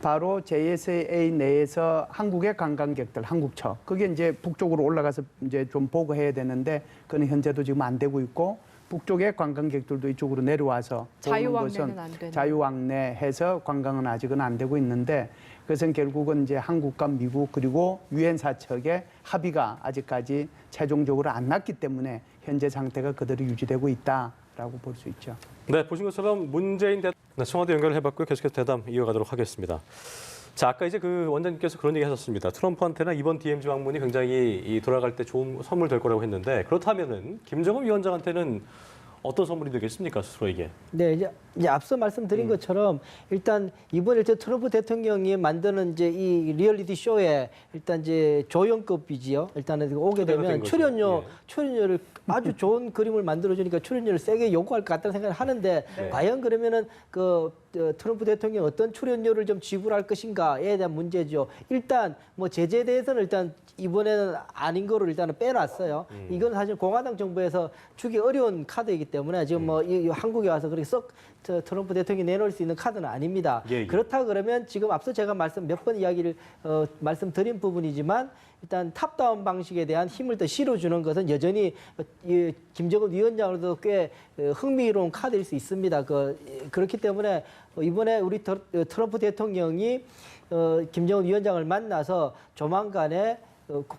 바로 JSA 내에서 한국의 관광객들, 한국처, 그게 이제 북쪽으로 올라가서 이제 좀 보고해야 되는데 그건 현재도 지금 안 되고 있고, 북쪽의 관광객들도 이쪽으로 내려와서 자유왕래는 안 되는. 자유왕래해서 관광은 아직은 안 되고 있는데, 그것은 결국은 이제 한국과 미국 그리고 유엔 사측의 합의가 아직까지 최종적으로 안 났기 때문에 현재 상태가 그대로 유지되고 있다라고 볼 수 있죠. 네, 보신 것처럼 문재인 청와대 연결을 해봤고요. 계속해서 대담 이어가도록 하겠습니다. 자, 아까 이제 그 원장님께서 그런 얘기 하셨습니다. 트럼프한테는 이번 DMZ 방문이 굉장히 돌아갈 때 좋은 선물 될 거라고 했는데, 그렇다면은 김정은 위원장한테는 어떤 선물이 되겠습니까, 스스로에게? 네, 이제 앞서 말씀드린 것처럼 일단 이번 일단 트럼프 대통령이 만드는 이제 이 리얼리티 쇼에 일단 이제 조연급이지요. 일단은 오게 초대가 된 되면 거죠. 출연료를 아주 좋은 그림을 만들어 주니까 출연료를 세게 요구할 것 같다는 생각을 하는데, 과연 그러면은 트럼프 대통령 어떤 출연료를 좀 지불할 것인가에 대한 문제죠. 일단 뭐 제재에 대해서는 일단 이번에는 아닌 거를 일단은 빼놨어요. 이건 사실 공화당 정부에서 주기 어려운 카드이기 때문에 지금 뭐 이 한국에 와서 그렇게 썩 트럼프 대통령이 내놓을 수 있는 카드는 아닙니다. 예, 예. 그렇다 그러면 지금 앞서 제가 몇 번 이야기를 말씀드린 부분이지만, 일단 탑다운 방식에 대한 힘을 더 실어주는 것은 여전히 김정은 위원장으로도 꽤 흥미로운 카드일 수 있습니다. 그렇기 때문에 이번에 우리 트럼프 대통령이 김정은 위원장을 만나서 조만간에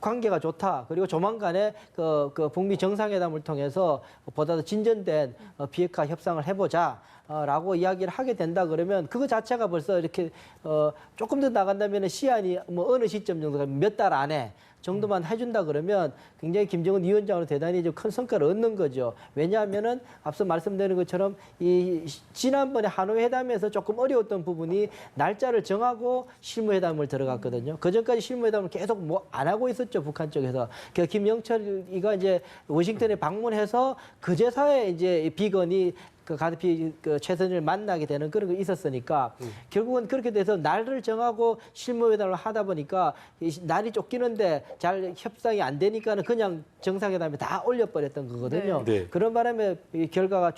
관계가 좋다. 그리고 조만간에 북미 정상회담을 통해서 보다 더 진전된 비핵화 협상을 해보자. 라고 이야기를 하게 된다 그러면 그거 자체가 벌써 이렇게 조금 더 나간다면 시한이 뭐 어느 시점 정도가 몇 달 안에 정도만 해준다 그러면 굉장히 김정은 위원장으로 대단히 좀 큰 성과를 얻는 거죠. 왜냐하면은 앞서 말씀드린 것처럼 이 지난번에 하노이 회담에서 조금 어려웠던 부분이 날짜를 정하고 실무회담을 들어갔거든요. 그 전까지 실무회담을 계속 뭐 안 하고 있었죠, 북한 쪽에서. 김영철이가 이제 워싱턴에 방문해서 그제서야 이제 비건이 가드피 최선을 만나게 되는 그런 거 있었으니까 결국은 그렇게 돼서 날을 정하고 실무회담을 하다 보니까 날이 쫓기는데 잘 협상이 안 되니까는 그냥 정상회담에 다 올려버렸던 거거든요. 네. 그런 바람에 이 결과가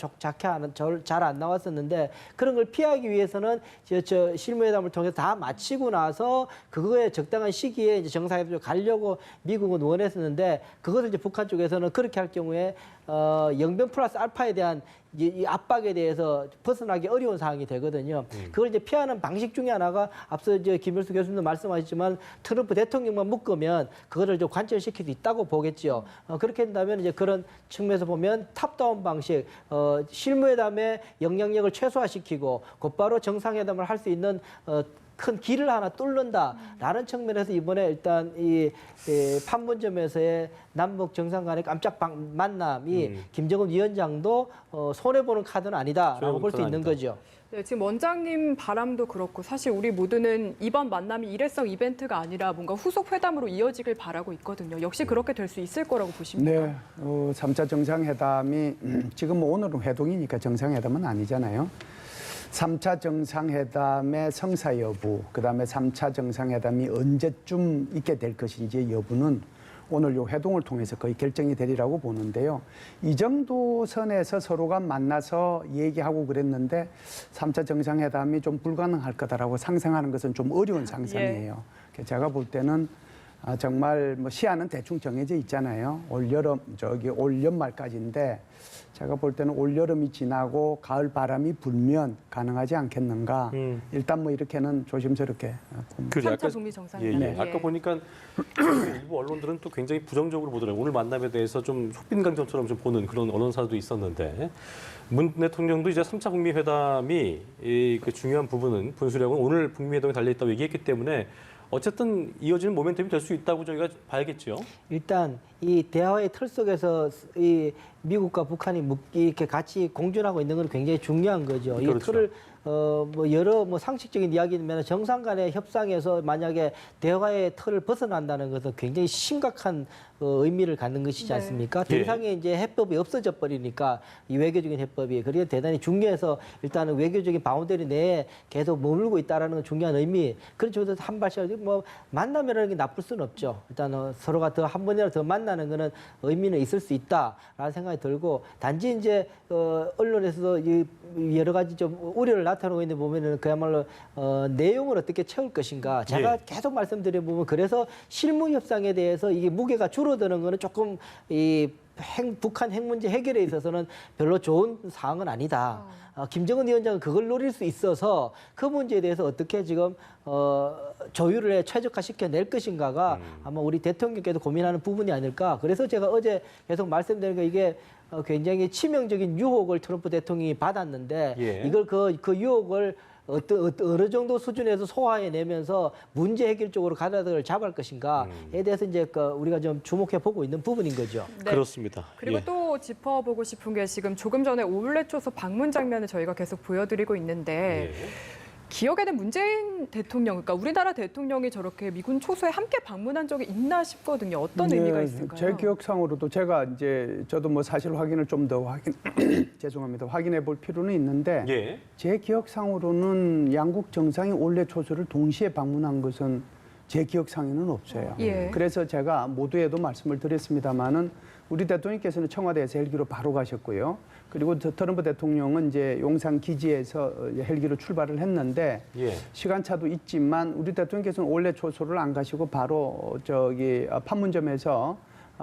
잘 안 나왔었는데, 그런 걸 피하기 위해서는 저 실무회담을 통해서 다 마치고 나서 그거에 적당한 시기에 이제 정상회담을 가려고 미국은 원했었는데, 그것을 이제 북한 쪽에서는 그렇게 할 경우에 영변 플러스 알파에 대한 이 압박에 대해서 벗어나기 어려운 상황이 되거든요. 그걸 이제 피하는 방식 중에 하나가 앞서 이제 김일수 교수님도 말씀하셨지만 트럼프 대통령만 묶으면 그거를 좀 관철시킬 수 있다고 보겠죠. 그렇게 된다면 이제 그런 측면에서 보면 탑다운 방식, 실무회담의 영향력을 최소화시키고 곧바로 정상회담을 할 수 있는 큰 길을 하나 뚫는다라는 측면에서 이번에 일단 이 판문점에서의 남북 정상 간의 깜짝 만남이 김정은 위원장도 손해보는 카드는 아니다라고 볼 수 있는 거죠. 네, 지금 원장님 바람도 그렇고 사실 우리 모두는 이번 만남이 일회성 이벤트가 아니라 뭔가 후속 회담으로 이어지길 바라고 있거든요. 역시 그렇게 될 수 있을 거라고 보십니까? 네, 3차 정상회담이 지금 뭐 오늘은 회동이니까 정상회담은 아니잖아요. 3차 정상회담의 성사 여부, 그다음에 3차 정상회담이 언제쯤 있게 될 것인지 여부는 오늘 요 회동을 통해서 거의 결정이 되리라고 보는데요. 이 정도 선에서 서로가 만나서 얘기하고 그랬는데 3차 정상회담이 좀 불가능할 거다라고 상상하는 것은 좀 어려운 상상이에요. 제가 볼 때는 정말 뭐 시한은 대충 정해져 있잖아요. 올 여름 올 연말까지인데 제가 볼 때는 올 여름이 지나고 가을 바람이 불면 가능하지 않겠는가. 일단 뭐 이렇게는 조심스럽게 봅니다. 3차 북미 정상회담. 예, 예. 아까 보니까 일부 언론들은 또 굉장히 부정적으로 보더라고요. 오늘 만남에 대해서 좀 속빈강전처럼 좀 보는 그런 언론사도 있었는데 문 대통령도 이제 3차 북미 회담이 그 중요한 부분은 분수령은 오늘 북미 회담에 달려 있다고 얘기했기 때문에 어쨌든 이어지는 모멘텀이 될 수 있다고 저희가 봐야겠죠. 일단 이 대화의 틀 속에서 이 미국과 북한이 이렇게 같이 공존하고 있는 건 굉장히 중요한 거죠. 이 그렇죠. 틀을 뭐 여러 뭐 상식적인 이야기면 정상 간의 협상에서 만약에 대화의 틀을 벗어난다는 것은 굉장히 심각한 의미를 갖는 것이지 네. 않습니까? 더 예. 이상의 이제 해법이 없어져 버리니까 이 외교적인 해법이 그게 대단히 중요해서 일단은 외교적인 바운더리 내에 계속 머물고 있다라는 건 중요한 의미. 그런 쪽에서 한 발씩 뭐 만남이라는 게 나쁠 수는 없죠. 일단 서로가 더 한 번이라도 더 만나는 거는 의미는 있을 수 있다라는 생각이 들고 단지 이제 언론에서도 이 여러 가지 좀 우려를 나타내고 있는 보면은 그야말로 내용을 어떻게 채울 것인가. 제가 예. 계속 말씀드려 보면 그래서 실무 협상에 대해서 이게 무게가 줄어드는 거는 조금 이 북한 핵 문제 해결에 있어서는 별로 좋은 사항은 아니다. 김정은 위원장은 그걸 노릴 수 있어서 그 문제에 대해서 어떻게 지금 조율을 최적화시켜낼 것인가가 아마 우리 대통령께도 고민하는 부분이 아닐까. 그래서 제가 어제 계속 말씀드린 게 이게 굉장히 치명적인 유혹을 트럼프 대통령이 받았는데 예. 이걸 그 유혹을 어느 정도 수준에서 소화해내면서 문제 해결 쪽으로 가닥을 잡을 것인가에 대해서 이제 우리가 좀 주목해 보고 있는 부분인 거죠. 네. 그렇습니다. 그리고 예. 또 짚어보고 싶은 게 지금 조금 전에 올레 초소 방문 장면을 저희가 계속 보여드리고 있는데 예. 기억에는 문재인 대통령, 그러니까 우리나라 대통령이 저렇게 미군 초소에 함께 방문한 적이 있나 싶거든요. 어떤 의미가 있을까요? 제 기억상으로도 제가 이제 저도 뭐 사실 확인을 좀 더 죄송합니다. 확인해 볼 필요는 있는데 예. 제 기억상으로는 양국 정상이 올레 초소를 동시에 방문한 것은 제 기억상에는 없어요. 예. 그래서 제가 모두에도 말씀을 드렸습니다마는 우리 대통령께서는 청와대에서 헬기로 바로 가셨고요. 그리고 트럼프 대통령은 이제 용산 기지에서 헬기로 출발을 했는데 예. 시간차도 있지만 우리 대통령께서는 올레 초소를 안 가시고 바로 판문점에서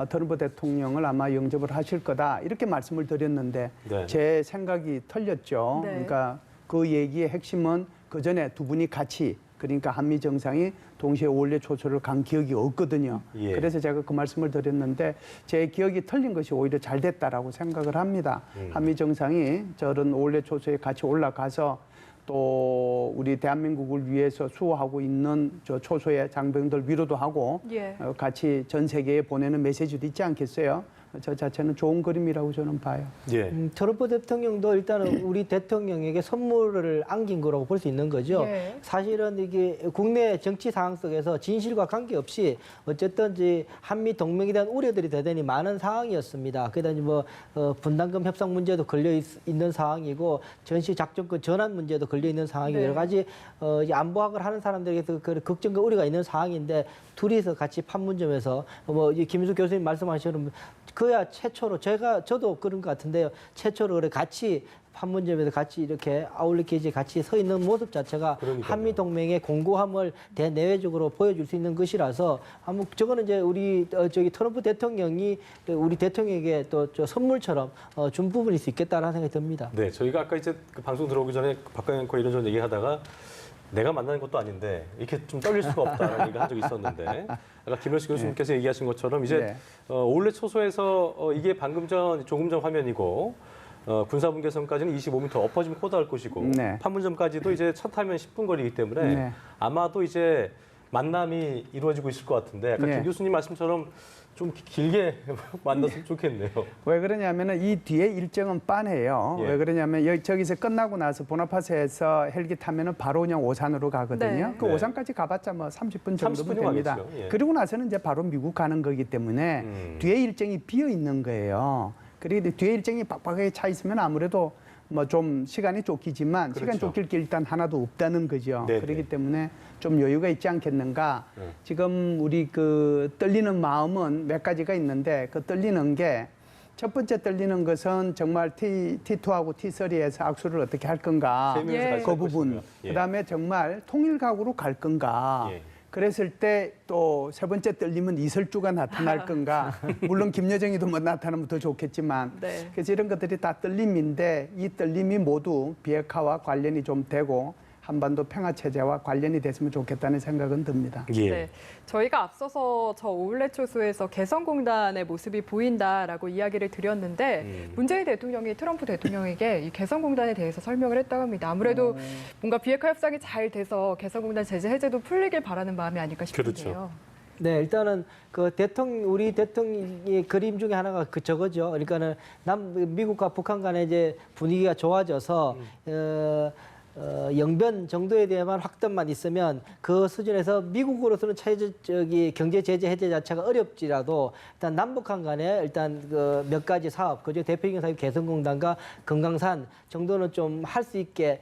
트럼프 대통령을 아마 영접을 하실 거다 이렇게 말씀을 드렸는데 네. 제 생각이 틀렸죠. 네. 그러니까 그 얘기의 핵심은 그 전에 두 분이 같이 그러니까 한미 정상이 동시에 올레 초소를 간 기억이 없거든요. 예. 그래서 제가 그 말씀을 드렸는데 제 기억이 틀린 것이 오히려 잘 됐다라고 생각을 합니다. 한미 정상이 저런 올레 초소에 같이 올라가서 또 우리 대한민국을 위해서 수호하고 있는 저 초소의 장병들 위로도 하고 예. 같이 전 세계에 보내는 메시지도 있지 않겠어요? 저 자체는 좋은 그림이라고 저는 봐요. 예. 트럼프 대통령도 일단은 우리 대통령에게 선물을 안긴 거라고 볼 수 있는 거죠. 예. 사실은 이게 국내 정치 상황 속에서 진실과 관계없이 어쨌든 이제 한미 동맹에 대한 우려들이 대단히 많은 상황이었습니다. 그다음에 뭐 분담금 협상 문제도 걸려 있는 상황이고 전시 작전권 전환 문제도 걸려 있는 상황이고 네. 여러 가지 이 안보학을 하는 사람들에게서 그 걱정과 우려가 있는 상황인데 둘이서 같이 판문점에서 뭐 김수 교수님 말씀하신 그야 최초로 저도 그런 것 같은데요. 최초로 그래 같이 판문점에서 같이 이렇게 아울렛 기지에 같이 서 있는 모습 자체가 그러니까요. 한미 동맹의 공고함을 대내외적으로 보여줄 수 있는 것이라서 아무 저거는 이제 우리 트럼프 대통령이 우리 대통령에게 또 저 선물처럼 준 부분일 수 있겠다라는 생각이 듭니다. 네, 저희가 아까 이제 그 방송 들어오기 전에 박강현 앵커 이런저런 얘기하다가 내가 만나는 것도 아닌데 이렇게 좀 떨릴 수가 없다라는 얘기를 한 적이 있었는데 아까 김열수 교수님께서 얘기하신 것처럼 이제 올레 초소에서 이게 조금 전 화면이고 군사분계선까지는 25m 엎어지면 코다할 곳이고 네. 판문점까지도 이제 차 타면 10분 거리이기 때문에 네. 아마도 이제 만남이 이루어지고 있을 것 같은데 아까 네. 김 교수님 말씀처럼 좀 길게 만났으면 좋겠네요. 왜 그러냐면은 이 뒤에 일정은 빤해요. 예. 왜 그러냐면 저기서 끝나고 나서 보나파스에서 헬기 타면은 바로 그냥 오산으로 가거든요. 네. 그 네. 오산까지 가봤자 뭐 30분 정도면 30분이면 됩니다. 가겠죠. 예. 그리고 나서는 이제 바로 미국 가는 거기 때문에 뒤에 일정이 비어 있는 거예요. 그리고 뒤에 일정이 빡빡하게 차 있으면 아무래도 뭐 좀 시간이 쫓기지만 그렇죠. 시간 쫓길 게 일단 하나도 없다는 거죠. 네네. 그렇기 때문에 좀 여유가 있지 않겠는가. 네. 지금 우리 그 떨리는 마음은 몇 가지가 있는데 그 떨리는 게 첫 번째 떨리는 것은 정말 T2하고 T3에서 악수를 어떻게 할 건가. 세 명이서 예. 같이 그 할 부분. 것이고요. 예. 그다음에 정말 통일각으로 갈 건가. 예. 그랬을 때 또 세 번째 떨림은 이설주가 나타날 건가? 물론 김여정이도 뭐 나타나면 더 좋겠지만 네. 그래서 이런 것들이 다 떨림인데 이 떨림이 모두 비핵화와 관련이 좀 되고 한반도 평화 체제와 관련이 됐으면 좋겠다는 생각은 듭니다. 예. 네, 저희가 앞서서 저 오울렛 초소에서 개성공단의 모습이 보인다라고 이야기를 드렸는데 문재인 대통령이 트럼프 대통령에게 이 개성공단에 대해서 설명을 했다고 합니다. 아무래도 뭔가 비핵화 협상이 잘 돼서 개성공단 제재 해제도 풀리길 바라는 마음이 아닐까 싶은데요. 그렇죠. 네, 일단은 그 우리 대통령의 그림 중에 하나가 저거죠. 그러니까는 미국과 북한 간의 이제 분위기가 좋아져서 영변 정도에 대한 확대만 있으면 그 수준에서 미국으로서는 경제 제재 해제 자체가 어렵지라도 일단 남북한 간에 일단 그 몇 가지 사업, 그중 대표적인 사업이 개성공단과 금강산 정도는 좀 할 수 있게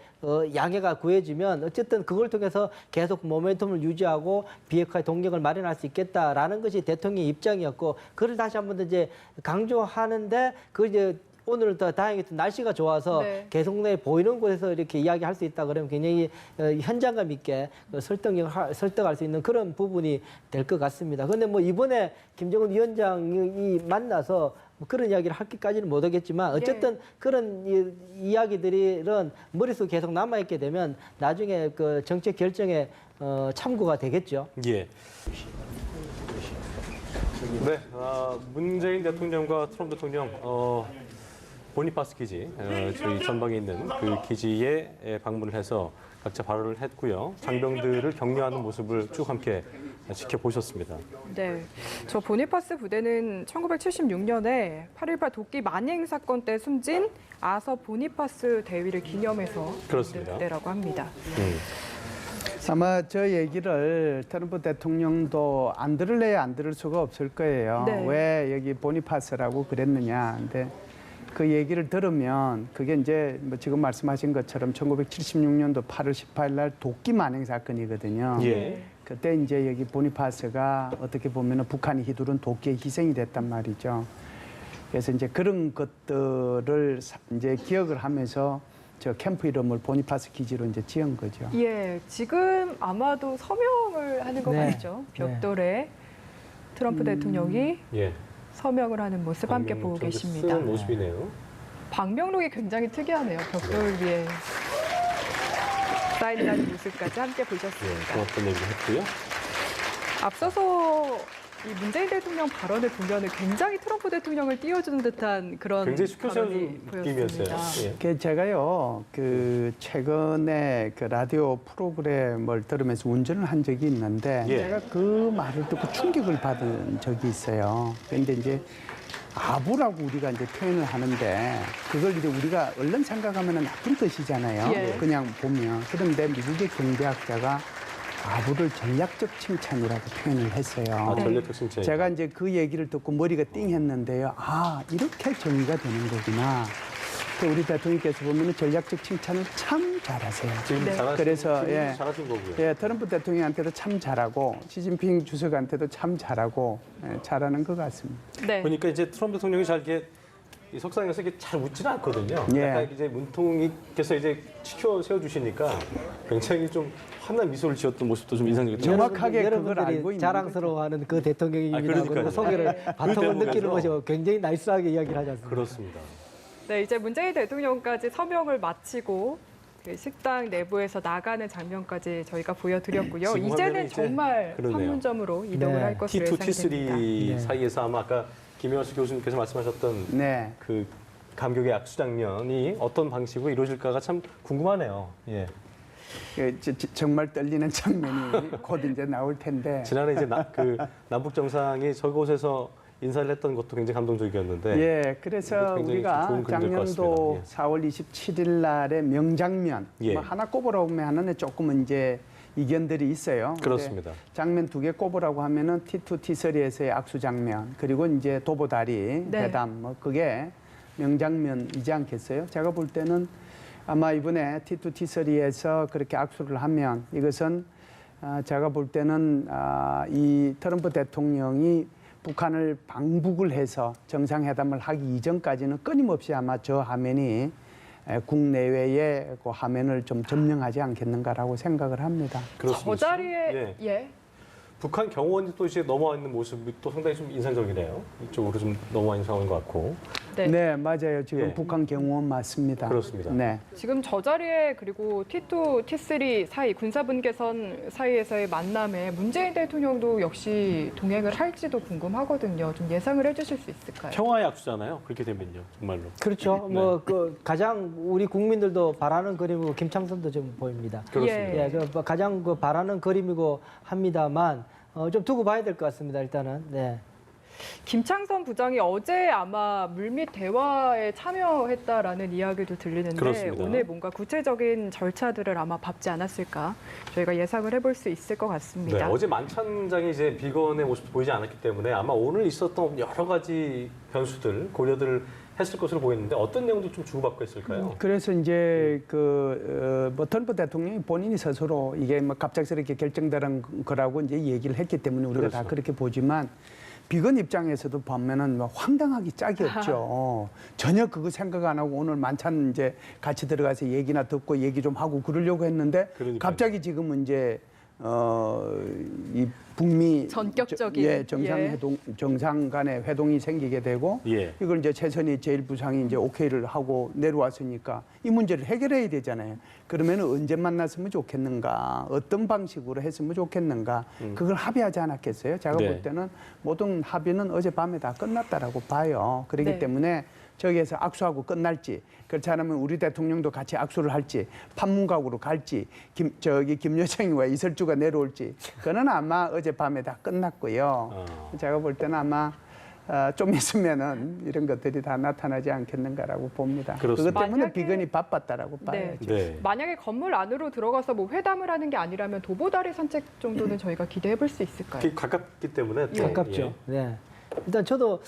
양해가 구해지면 어쨌든 그걸 통해서 계속 모멘텀을 유지하고 비핵화의 동력을 마련할 수 있겠다라는 것이 대통령의 입장이었고 그걸 다시 한번 더 이제 강조하는데 그 이제 오늘 더 다행히 날씨가 좋아서 네. 개성공단에 보이는 곳에서 이렇게 이야기할 수 있다 그러면 굉장히 현장감 있게 설득할 수 있는 그런 부분이 될 것 같습니다. 그런데 뭐 이번에 김정은 위원장이 만나서 뭐 그런 이야기를 하기까지는 못하겠지만 어쨌든 그런 이야기들은 머릿속에 계속 남아있게 되면 나중에 그 정책 결정에 참고가 되겠죠. 예. 네, 문재인 대통령과 트럼프 대통령 보니파스 기지, 저희 전방에 있는 그 기지에 방문을 해서 각자 발언을 했고요. 장병들을 격려하는 모습을 쭉 함께 지켜보셨습니다. 네, 저 보니파스 부대는 1976년에 8.18 도끼 만행 사건 때 숨진 아서 보니파스 대위를 기념해서 그렇습니다. 부대라고 합니다. 아마 저 얘기를 트럼프 대통령도 안 들을래야 안 들을 수가 없을 거예요. 네. 왜 여기 보니파스라고 그랬느냐. 근데 그 얘기를 들으면 그게 이제 뭐 지금 말씀하신 것처럼 1976년도 8월 18일 날 도끼 만행 사건이거든요. 예. 그때 이제 여기 보니파스가 어떻게 보면 북한이 휘두른 도끼에 희생이 됐단 말이죠. 그래서 이제 그런 것들을 이제 기억을 하면서 저 캠프 이름을 보니파스 기지로 이제 지은 거죠. 예, 지금 아마도 서명을 하는 것 네. 같죠. 벽돌에 트럼프 대통령이 예. 서명을 하는 모습 함께 보고 계십니다. 쓰는 모습이네요. 방명록이 굉장히 특이하네요. 벽돌 위에 사인하는 모습까지 함께 예, 보셨습니다. 고맙다는 얘기 했고요. 앞서서 이 문재인 대통령 발언을 보면은 굉장히 트럼프 대통령을 띄워주는 듯한 그런 굉장히 숙여세운 발언이 느낌이었어요. 보였습니다. 예. 그 제가요, 그 최근에 그 라디오 프로그램을 들으면서 운전을 한 적이 있는데 예. 제가 그 말을 듣고 충격을 받은 적이 있어요. 그런데 이제 아부라고 우리가 이제 표현을 하는데 그걸 이제 우리가 얼른 생각하면 나쁜 뜻이잖아요. 예. 그냥 보면. 그런데 미국의 경제학자가 아부를 전략적 칭찬이라고 표현을 했어요. 전략적 칭찬. 제가 이제 그 얘기를 듣고 머리가 띵했는데요. 아, 이렇게 정의가 되는 거구나. 그 우리 대통령께서 보면 전략적 칭찬을 참 잘하세요. 지금 네. 잘하신, 그래서, 지금 예. 잘하신 거고요. 예, 트럼프 대통령한테도 참 잘하고 시진핑 주석한테도 참 잘하고 잘하는 것 같습니다. 네. 보니까 이제 트럼프 대통령이 잘 이렇게 이 석상에서 이렇게 잘 웃지는 않거든요. 예. 약간 이제 문통이께서 이제 치켜 세워주시니까 굉장히 좀 환한 미소를 지었던 모습도 좀 인상적이었죠. 정확하게 그걸 여러분들이 알고 있는 자랑스러워하는 그 대통령입니다. 그러니까요. 그리고 소개를 그 바탕을 느끼는 대목에서. 것이 굉장히 나이스하게 이야기를 하지 않습니까? 그렇습니다. 네, 이제 문재인 대통령까지 서명을 마치고 그 식당 내부에서 나가는 장면까지 저희가 보여드렸고요. 지금 이제는 화면이 이제 정말 그러네요. 판문점으로 이동을 네. 할 것으로 T2, 예상됩니다. T3 네. 사이에서 아마 아까 김영수 교수님께서 말씀하셨던 네. 그 감격의 악수 장면이 어떤 방식으로 이루어질까가 참 궁금하네요. 예. 정말 떨리는 장면이 곧 이제 나올 텐데. 지난해 이제 그 남북 정상이 저곳에서 인사를 했던 것도 굉장히 감동적이었는데 예, 그래서 이것도 굉장히 우리가 좋은 그림일 것 작년도 같습니다. 4월 27일 날의 명장면 예. 뭐 하나 꼽으라고 하면 조금은 이제 이견들이 있어요. 근데 그렇습니다. 장면 두 개 꼽으라고 하면은 T2, T3에서의 악수 장면 그리고 이제 도보다리 네. 회담 뭐 그게 명장면이지 않겠어요? 제가 볼 때는 아마 이번에 T2, T3에서 그렇게 악수를 하면 이것은 제가 볼 때는 이 트럼프 대통령이 북한을 방북을 해서 정상회담을 하기 이전까지는 끊임없이 아마 저 화면이 국내외의 그 화면을 좀 점령하지 않겠는가라고 생각을 합니다. 그렇습니다. 저 자리에 예. 예. 북한 경호원이 또 이제 넘어와 있는 모습이 또 상당히 좀 인상적이네요. 이쪽으로 좀 넘어와 있는 상황인 것 같고. 네. 네, 맞아요. 지금 예. 북한 경호원 맞습니다. 그렇습니다. 네. 지금 저 자리에 그리고 T2, T3 사이 군사분계선 사이에서의 만남에 문재인 대통령도 역시 동행을 할지도 궁금하거든요. 좀 예상을 해주실 수 있을까요? 평화의 악수잖아요. 그렇게 되면요, 정말로. 그렇죠. 네. 뭐 그 가장 우리 국민들도 바라는 그림이고 김창선도 좀 보입니다. 그렇습니다. 예, 그 가장 그 바라는 그림이고 합니다만 좀 두고 봐야 될 것 같습니다. 일단은. 네. 김창선 부장이 어제 아마 물밑 대화에 참여했다라는 이야기도 들리는데 그렇습니다. 오늘 뭔가 구체적인 절차들을 아마 밟지 않았을까 저희가 예상을 해볼 수 있을 것 네, 같습니다. 어제 만찬장이 이제 비건의 모습도 보이지 않았기 때문에 아마 오늘 있었던 여러 가지 변수들, 고려들을 했을 것으로 보이는데 어떤 내용도 좀 주고받고 있을까요? 그래서 이제 뭐 트럼프 대통령이 본인이 스스로 이게 뭐 갑작스럽게 결정되는 거라고 이제 얘기를 했기 때문에 우리가 다 그렇죠. 그렇게 보지만 비건 입장에서도 보면은 뭐 황당하기 짝이 없죠. 전혀 그거 생각 안 하고 오늘 만찬 이제 같이 들어가서 얘기나 듣고 얘기 좀 하고 그러려고 했는데 그러니까요. 갑자기 지금은 이제 이 북미 전격적인, 정상 간의 회동이 생기게 되고 예. 이걸 이제 최선희 제1부상이 이제 오케이를 하고 내려왔으니까 이 문제를 해결해야 되잖아요. 그러면 언제 만났으면 좋겠는가, 어떤 방식으로 했으면 좋겠는가, 그걸 합의하지 않았겠어요? 제가 네. 볼 때는 모든 합의는 어젯밤에 다 끝났다라고 봐요. 그렇기 네. 때문에 저기에서 악수하고 끝날지, 그렇지 않으면 우리 대통령도 같이 악수를 할지, 판문각으로 갈지, 김여정이와 이설주가 내려올지, 그거는 아마 어젯밤에 다 끝났고요. 제가 볼 때는 아마 좀 있으면은 이런 것들이 다 나타나지 않겠는가라고 봅니다. 그렇습니다. 그것 때문에 만약에- 비건이 바빴다라고 네. 봐야죠. 네. 만약에 건물 안으로 들어가서 뭐 회담을 하는 게 아니라면 도보다리 산책 정도는 저희가 기대해 볼 수 있을까요? 그게 가깝기 때문에 또, 가깝죠. 네. 일단 저도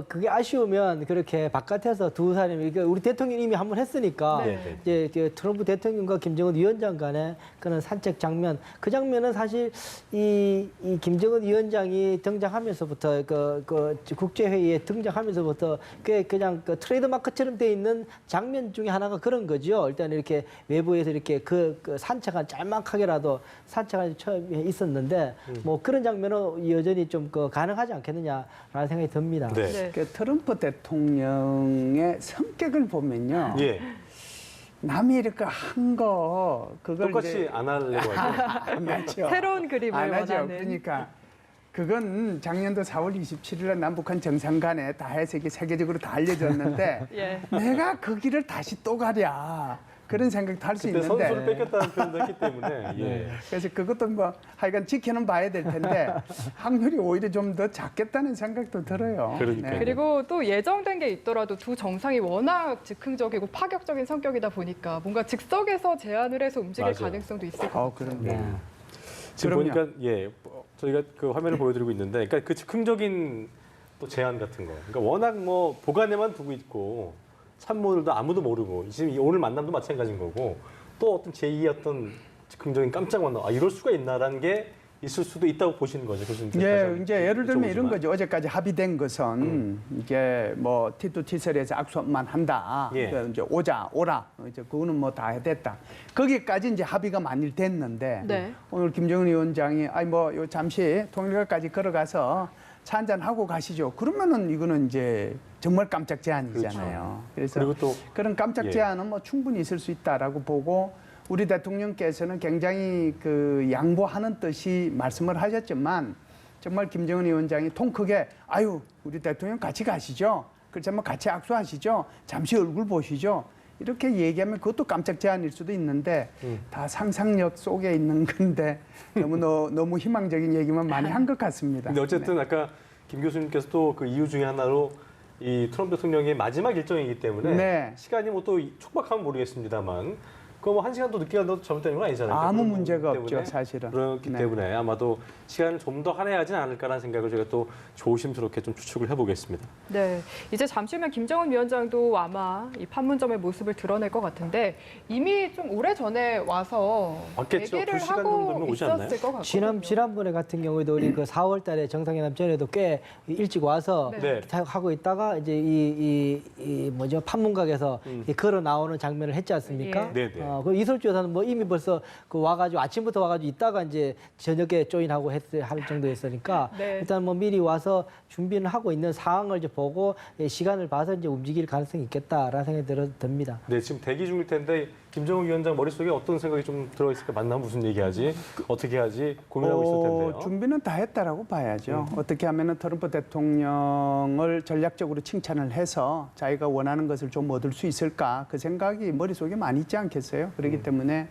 그게 아쉬우면 그렇게 바깥에서 두 사람이 우리 대통령이 이미 한번 했으니까 네. 이제 트럼프 대통령과 김정은 위원장 간의 그런 산책 장면, 그 장면은 사실 이 김정은 위원장이 등장하면서부터 그 국제회의에 등장하면서부터 꽤 그냥 그 트레이드 마크처럼 돼 있는 장면 중에 하나가 그런 거죠. 일단 이렇게 외부에서 이렇게 그 산책한 짤막하게라도 산책한 처음에 있었는데 뭐 그런 장면은 여전히 좀 가능하지 않겠느냐라는 생각이 듭니다. 네. 네. 그 트럼프 대통령의 성격을 보면요. 예. 남이 이렇게 한 거 그걸 똑같이 이제 안 하려고 하죠. 안 하죠. 새로운 그림을 안 하죠. 원하는. 그러니까 그건 작년도 4월 27일에 남북한 정상간에 다 해서 이게 세계적으로 다 알려졌는데 예. 내가 그 길을 다시 또 가랴 그런 생각도 할 수 그때 있는데 선수를 뺏겼다는 표현도 했기 때문에. 예. 그래서 그것도 뭐 하여간 지켜는 봐야 될 텐데 확률이 오히려 좀 더 작겠다는 생각도 들어요. 그러니까요. 그리고 또 예정된 게 있더라도 두 정상이 워낙 즉흥적이고 파격적인 성격이다 보니까 뭔가 즉석에서 제안을 해서 움직일 맞아요. 가능성도 있을 것 같아요. 그럼요. 네. 지금 그럼요. 보니까 예 저희가 그 화면을 보여드리고 있는데, 그러니까 그 즉흥적인 또 제안 같은 거. 그러니까 워낙 뭐 보관에만 두고 있고 참모들도 아무도 모르고 지금 오늘 만남도 마찬가지인 거고 또 어떤 제2의 어떤 즉흥적인 깜짝 만남, 이럴 수가 있나라는 게 있을 수도 있다고 보시는 거죠, 교수님. 예, 이제 예를 들면 이런 여쭤보지만. 거죠. 어제까지 합의된 것은 이게 뭐 T2, T3에서 악수만 한다. 예. 그러니까 이제 오라. 이제 그거는 뭐 다 됐다. 거기까지 이제 합의가 만일 됐는데 네. 오늘 김정은 위원장이 요 잠시 통일각까지 걸어가서 차 한잔 하고 가시죠. 그러면은 이거는 이제 정말 깜짝 제안이잖아요. 그래서 그리고 또 그런 깜짝 예. 제안은 뭐 충분히 있을 수 있다라고 보고 우리 대통령께서는 굉장히 그 양보하는 뜻이 말씀을 하셨지만 정말 김정은 위원장이 통 크게 우리 대통령 같이 가시죠. 그렇지만 같이 악수하시죠. 잠시 얼굴 보시죠. 이렇게 얘기하면 그것도 깜짝 제안일 수도 있는데 다 상상력 속에 있는 건데 너무 희망적인 얘기만 많이 한 것 같습니다. 근데 어쨌든 아까 김 교수님께서 또 그 이유 중에 하나로 이 트럼프 대통령의 마지막 일정이기 때문에 네. 시간이 뭐 또 촉박하면 모르겠습니다만 그거 뭐 1시간도 늦게 간다고 잘못되는 건 아니잖아요. 아무 그런 문제가 부분 때문에 없죠, 사실은. 그렇기 네. 때문에 아마도 시간을 좀 더 할애하지 않을까라는 생각을 제가 또 조심스럽게 좀 추측을 해보겠습니다. 네, 이제 잠시 후면 김정은 위원장도 아마 이 판문점의 모습을 드러낼 것 같은데 이미 좀 오래 전에 와서 왔겠죠. 얘기를 2시간 하고 정도면 오지 않나요? 있었을 것 같거든요. 지난번에 같은 경우에도 우리 그 4월달에 정상회담 전에도 꽤 일찍 와서 네. 하고 있다가 이제 이 판문각에서 이 걸어 나오는 장면을 했지 않습니까? 네, 네. 그 이설주 여사는 뭐 이미 벌써 그 와가지고 아침부터 와가지고 있다가 이제 저녁에 조인하고 할 정도였으니까 네. 일단 뭐 미리 와서 준비는 하고 있는 상황을 이제 보고 시간을 봐서 이제 움직일 가능성이 있겠다라는 생각이 듭니다. 네, 지금 대기 중일 텐데 김정은 위원장 머릿속에 어떤 생각이 좀 들어있을까? 만나면 무슨 얘기하지? 어떻게 하지? 고민하고 있을 텐데요. 준비는 다 했다라고 봐야죠. 어떻게 하면은 트럼프 대통령을 전략적으로 칭찬을 해서 자기가 원하는 것을 좀 얻을 수 있을까? 그 생각이 머릿속에 많이 있지 않겠어요? 그렇기 때문에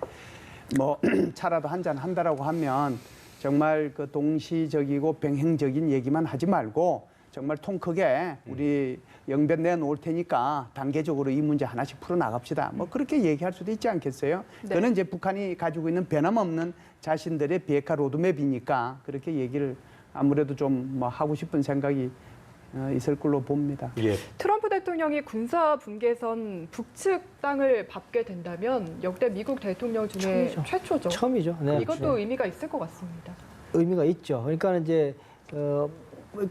뭐 차라도 한잔 한다라고 하면 정말 그 동시적이고 병행적인 얘기만 하지 말고 정말 통 크게 우리 영변 내놓을 테니까 단계적으로 이 문제 하나씩 풀어 나갑시다. 뭐 그렇게 얘기할 수도 있지 않겠어요? 네. 그는 이제 북한이 가지고 있는 변함없는 자신들의 비핵화 로드맵이니까 그렇게 얘기를 아무래도 좀 뭐 하고 싶은 생각이 있을 걸로 봅니다. 예. 트럼프 대통령이 군사 분계선 북측 땅을 밟게 된다면 역대 미국 대통령 중에 처음이죠. 최초죠. 처음이죠. 네. 이것도 의미가 있을 것 같습니다. 의미가 있죠. 그러니까 이제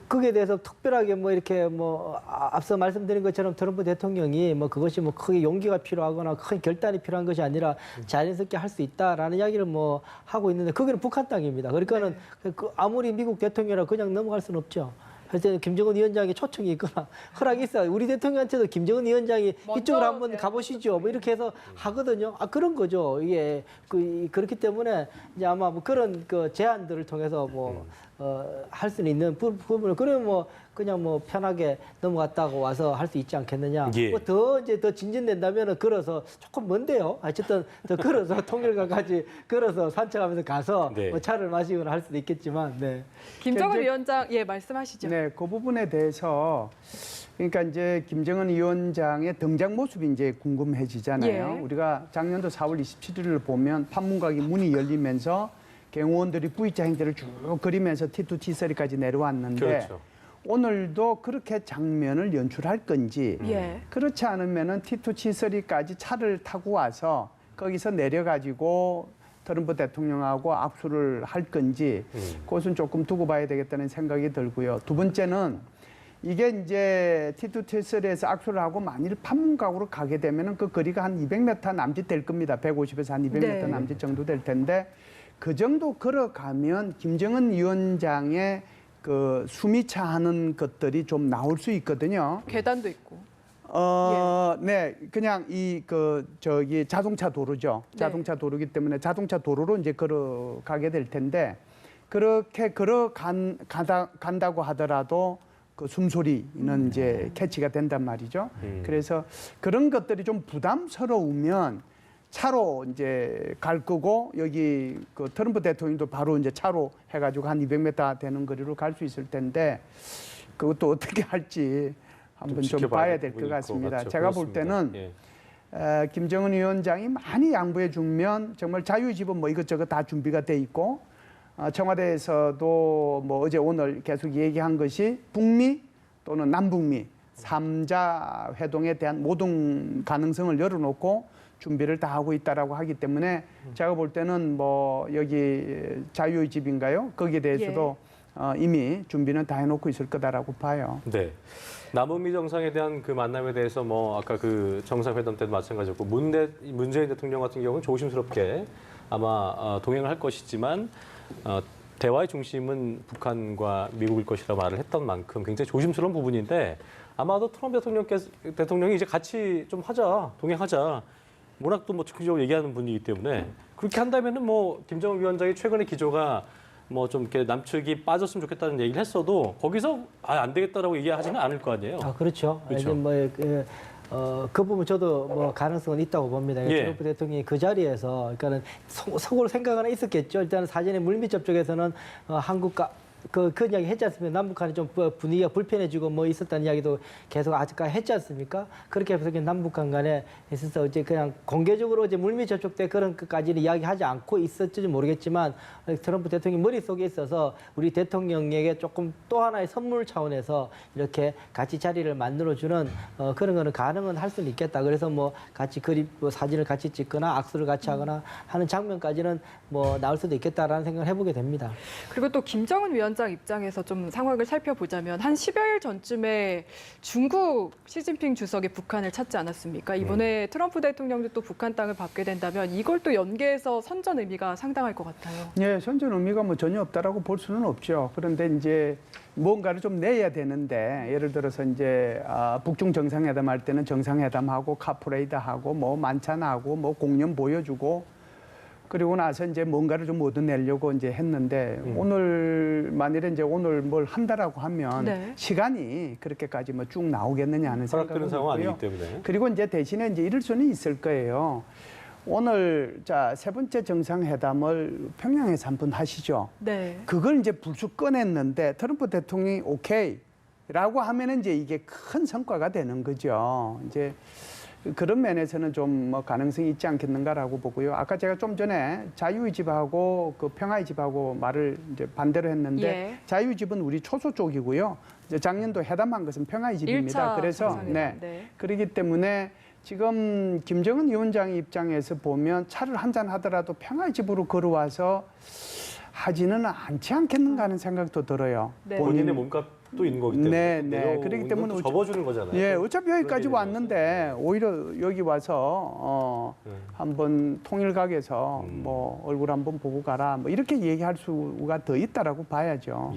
거기에 대해서 특별하게 뭐 이렇게 뭐 앞서 말씀드린 것처럼 트럼프 대통령이 뭐 그것이 뭐 크게 용기가 필요하거나 큰 결단이 필요한 것이 아니라 자연스럽게 할 수 있다라는 이야기를 뭐 하고 있는데 거기는 북한 땅입니다. 그러니까는 그 아무리 미국 대통령이라 그냥 넘어갈 수는 없죠. 할 때는 김정은 위원장의 초청이 있거나 허락이 있어요. 우리 대통령한테도 김정은 위원장이 먼저 이쪽으로 한번 제안을 가보시죠. 뭐 이렇게 해서 하거든요. 그런 거죠. 이게 그렇기 때문에 이제 아마 뭐 그런 그 제안들을 통해서 뭐 할 수는 있는 부분을 그러면 뭐 그냥 뭐 편하게 넘어갔다고 와서 할 수 있지 않겠느냐. 예. 뭐 더 이제 더 진전된다면은 걸어서 조금 먼데요. 어쨌든 더 걸어서 통일까지 걸어서 산책하면서 가서 네. 뭐 차를 마시거나 할 수도 있겠지만, 네. 김정은 이제- 위원장, 예, 말씀하시죠. 네, 그 부분에 대해서 그러니까 이제 김정은 위원장의 등장 모습이 이제 궁금해지잖아요. 예. 우리가 작년도 4월 27일을 보면 판문각이 문이 열리면서 경호원들이 V자 행태를 쭉 그리면서 T2, T3까지 내려왔는데 그렇죠. 오늘도 그렇게 장면을 연출할 건지 예. 그렇지 않으면은 T2, T3까지 차를 타고 와서 거기서 내려가지고 트럼프 대통령하고 악수를 할 건지 그것은 조금 두고 봐야 되겠다는 생각이 들고요. 두 번째는 이게 이제 T2, T3에서 악수를 하고 만일 판문각으로 가게 되면은 그 거리가 한 200m 남짓 될 겁니다. 150에서 한 200m 네. 남짓 정도 될 텐데 그 정도 걸어가면 김정은 위원장의 그 숨이 차하는 것들이 좀 나올 수 있거든요. 계단도 있고. 네, 그냥 저기 자동차 도로죠. 네. 자동차 도로기 때문에 자동차 도로로 이제 걸어가게 될 텐데 그렇게 간다고 하더라도 그 숨소리는 이제 캐치가 된단 말이죠. 그래서 그런 것들이 좀 부담스러우면 차로 이제 갈 거고 여기 그 트럼프 대통령도 바로 이제 차로 해가지고 한 200m 되는 거리로 갈 수 있을 텐데 그것도 어떻게 할지 한번 좀 지켜봐야 봐야 될 될 것 부분이 있고, 같습니다. 맞죠. 제가 볼 그렇습니다. 때는 예. 김정은 위원장이 많이 양보해 주면 정말 자유집은 뭐 이것저것 다 준비가 돼 있고 청와대에서도 뭐 어제 오늘 계속 얘기한 것이 북미 또는 남북미 3자 회동에 대한 모든 가능성을 열어놓고 준비를 다 하고 있다라고 하기 때문에 제가 볼 때는 뭐 여기 자유의 집인가요? 거기에 대해서도 이미 준비는 다 해놓고 있을 거다라고 봐요. 네. 남북미 정상에 대한 그 만남에 대해서 뭐 아까 그 정상회담 때도 마찬가지였고 문재인 대통령 같은 경우는 조심스럽게 아마 동행을 할 것이지만 대화의 중심은 북한과 미국일 것이라 말을 했던 만큼 굉장히 조심스러운 부분인데 아마도 트럼프 대통령이 이제 같이 좀 하자, 동행하자. 워낙 또 뭐 적극적으로 얘기하는 분이기 때문에 그렇게 한다면은 뭐 김정은 위원장이 최근의 기조가 뭐 좀 이렇게 남측이 빠졌으면 좋겠다는 얘기를 했어도 거기서 안 되겠다라고 얘기하지는 않을 거 아니에요. 그렇죠. 그렇죠. 이제 그 부분 저도 뭐 가능성은 있다고 봅니다. 예. 트럼프 대통령이 그 자리에서 그러니까는 속으로 생각 하나 있었겠죠. 일단 사전에 물밑 접촉에서는 한국과 그 이야기 했지 않습니까? 남북한이 좀 분위기가 불편해지고 뭐 있었다는 이야기도 계속 아직까지 했지 않습니까? 그렇게 해서 남북한 간에 있어서 이제 그냥 공개적으로 이제 물밑 접촉 때 그런 것까지는 이야기하지 않고 있었지 모르겠지만 트럼프 대통령 머릿속에 있어서 우리 대통령에게 조금 또 하나의 선물 차원에서 이렇게 같이 자리를 만들어주는 그런 거는 가능은 할 수는 있겠다. 그래서 뭐 같이 뭐 사진을 같이 찍거나 악수를 같이 하거나 하는 장면까지는 뭐 나올 수도 있겠다라는 생각을 해보게 됩니다. 그리고 또 김정은 위원장 위원장 입장에서 좀 상황을 살펴보자면 한 10여일 전쯤에 중국 시진핑 주석이 북한을 찾지 않았습니까? 이번에 트럼프 대통령도 또 북한 땅을 받게 된다면 이걸 또 연계해서 선전 의미가 상당할 것 같아요. 예, 선전 의미가 뭐 전혀 없다라고 볼 수는 없죠. 그런데 이제 뭔가를 좀 내야 되는데 예를 들어서 이제 북중 정상회담 할 때는 정상회담하고 카프레이드하고 뭐 만찬하고 뭐 공연 보여주고 그리고 나서 이제 뭔가를 좀 얻어내려고 이제 했는데 오늘 만일에 이제 오늘 뭘 한다라고 하면 네. 시간이 그렇게까지 뭐 쭉 나오겠느냐 하는 허락되는 생각은 상황 있고요. 아니기 때문에. 그리고 이제 대신에 이제 이럴 수는 있을 거예요. 오늘 세 번째 정상회담을 평양에서 한번 하시죠. 네. 그걸 이제 불쑥 꺼냈는데 트럼프 대통령이 오케이라고 하면은 이제 이게 큰 성과가 되는 거죠. 이제 그런 면에서는 좀 뭐 가능성이 있지 않겠는가라고 보고요. 아까 제가 좀 전에 자유의 집하고 그 평화의 집하고 말을 이제 반대로 했는데 예. 자유의 집은 우리 초소 쪽이고요. 이제 작년도 회담한 것은 평화의 집입니다. 1차 그래서 정상회담. 네. 그렇기 때문에 지금 김정은 위원장 입장에서 보면 차를 한잔 하더라도 평화의 집으로 걸어와서 하지는 않지 않겠는가 하는 생각도 들어요. 네. 본인의 몸값도 있는 거기 때문에. 네, 네. 그렇기 때문에 또 접어주는 거잖아요. 예, 어차피 여기까지 그런 왔는데 오히려 여기 와서 한번 통일각에서 뭐 얼굴 한번 보고 가라 뭐 이렇게 얘기할 수가 더 있다라고 봐야죠. 예.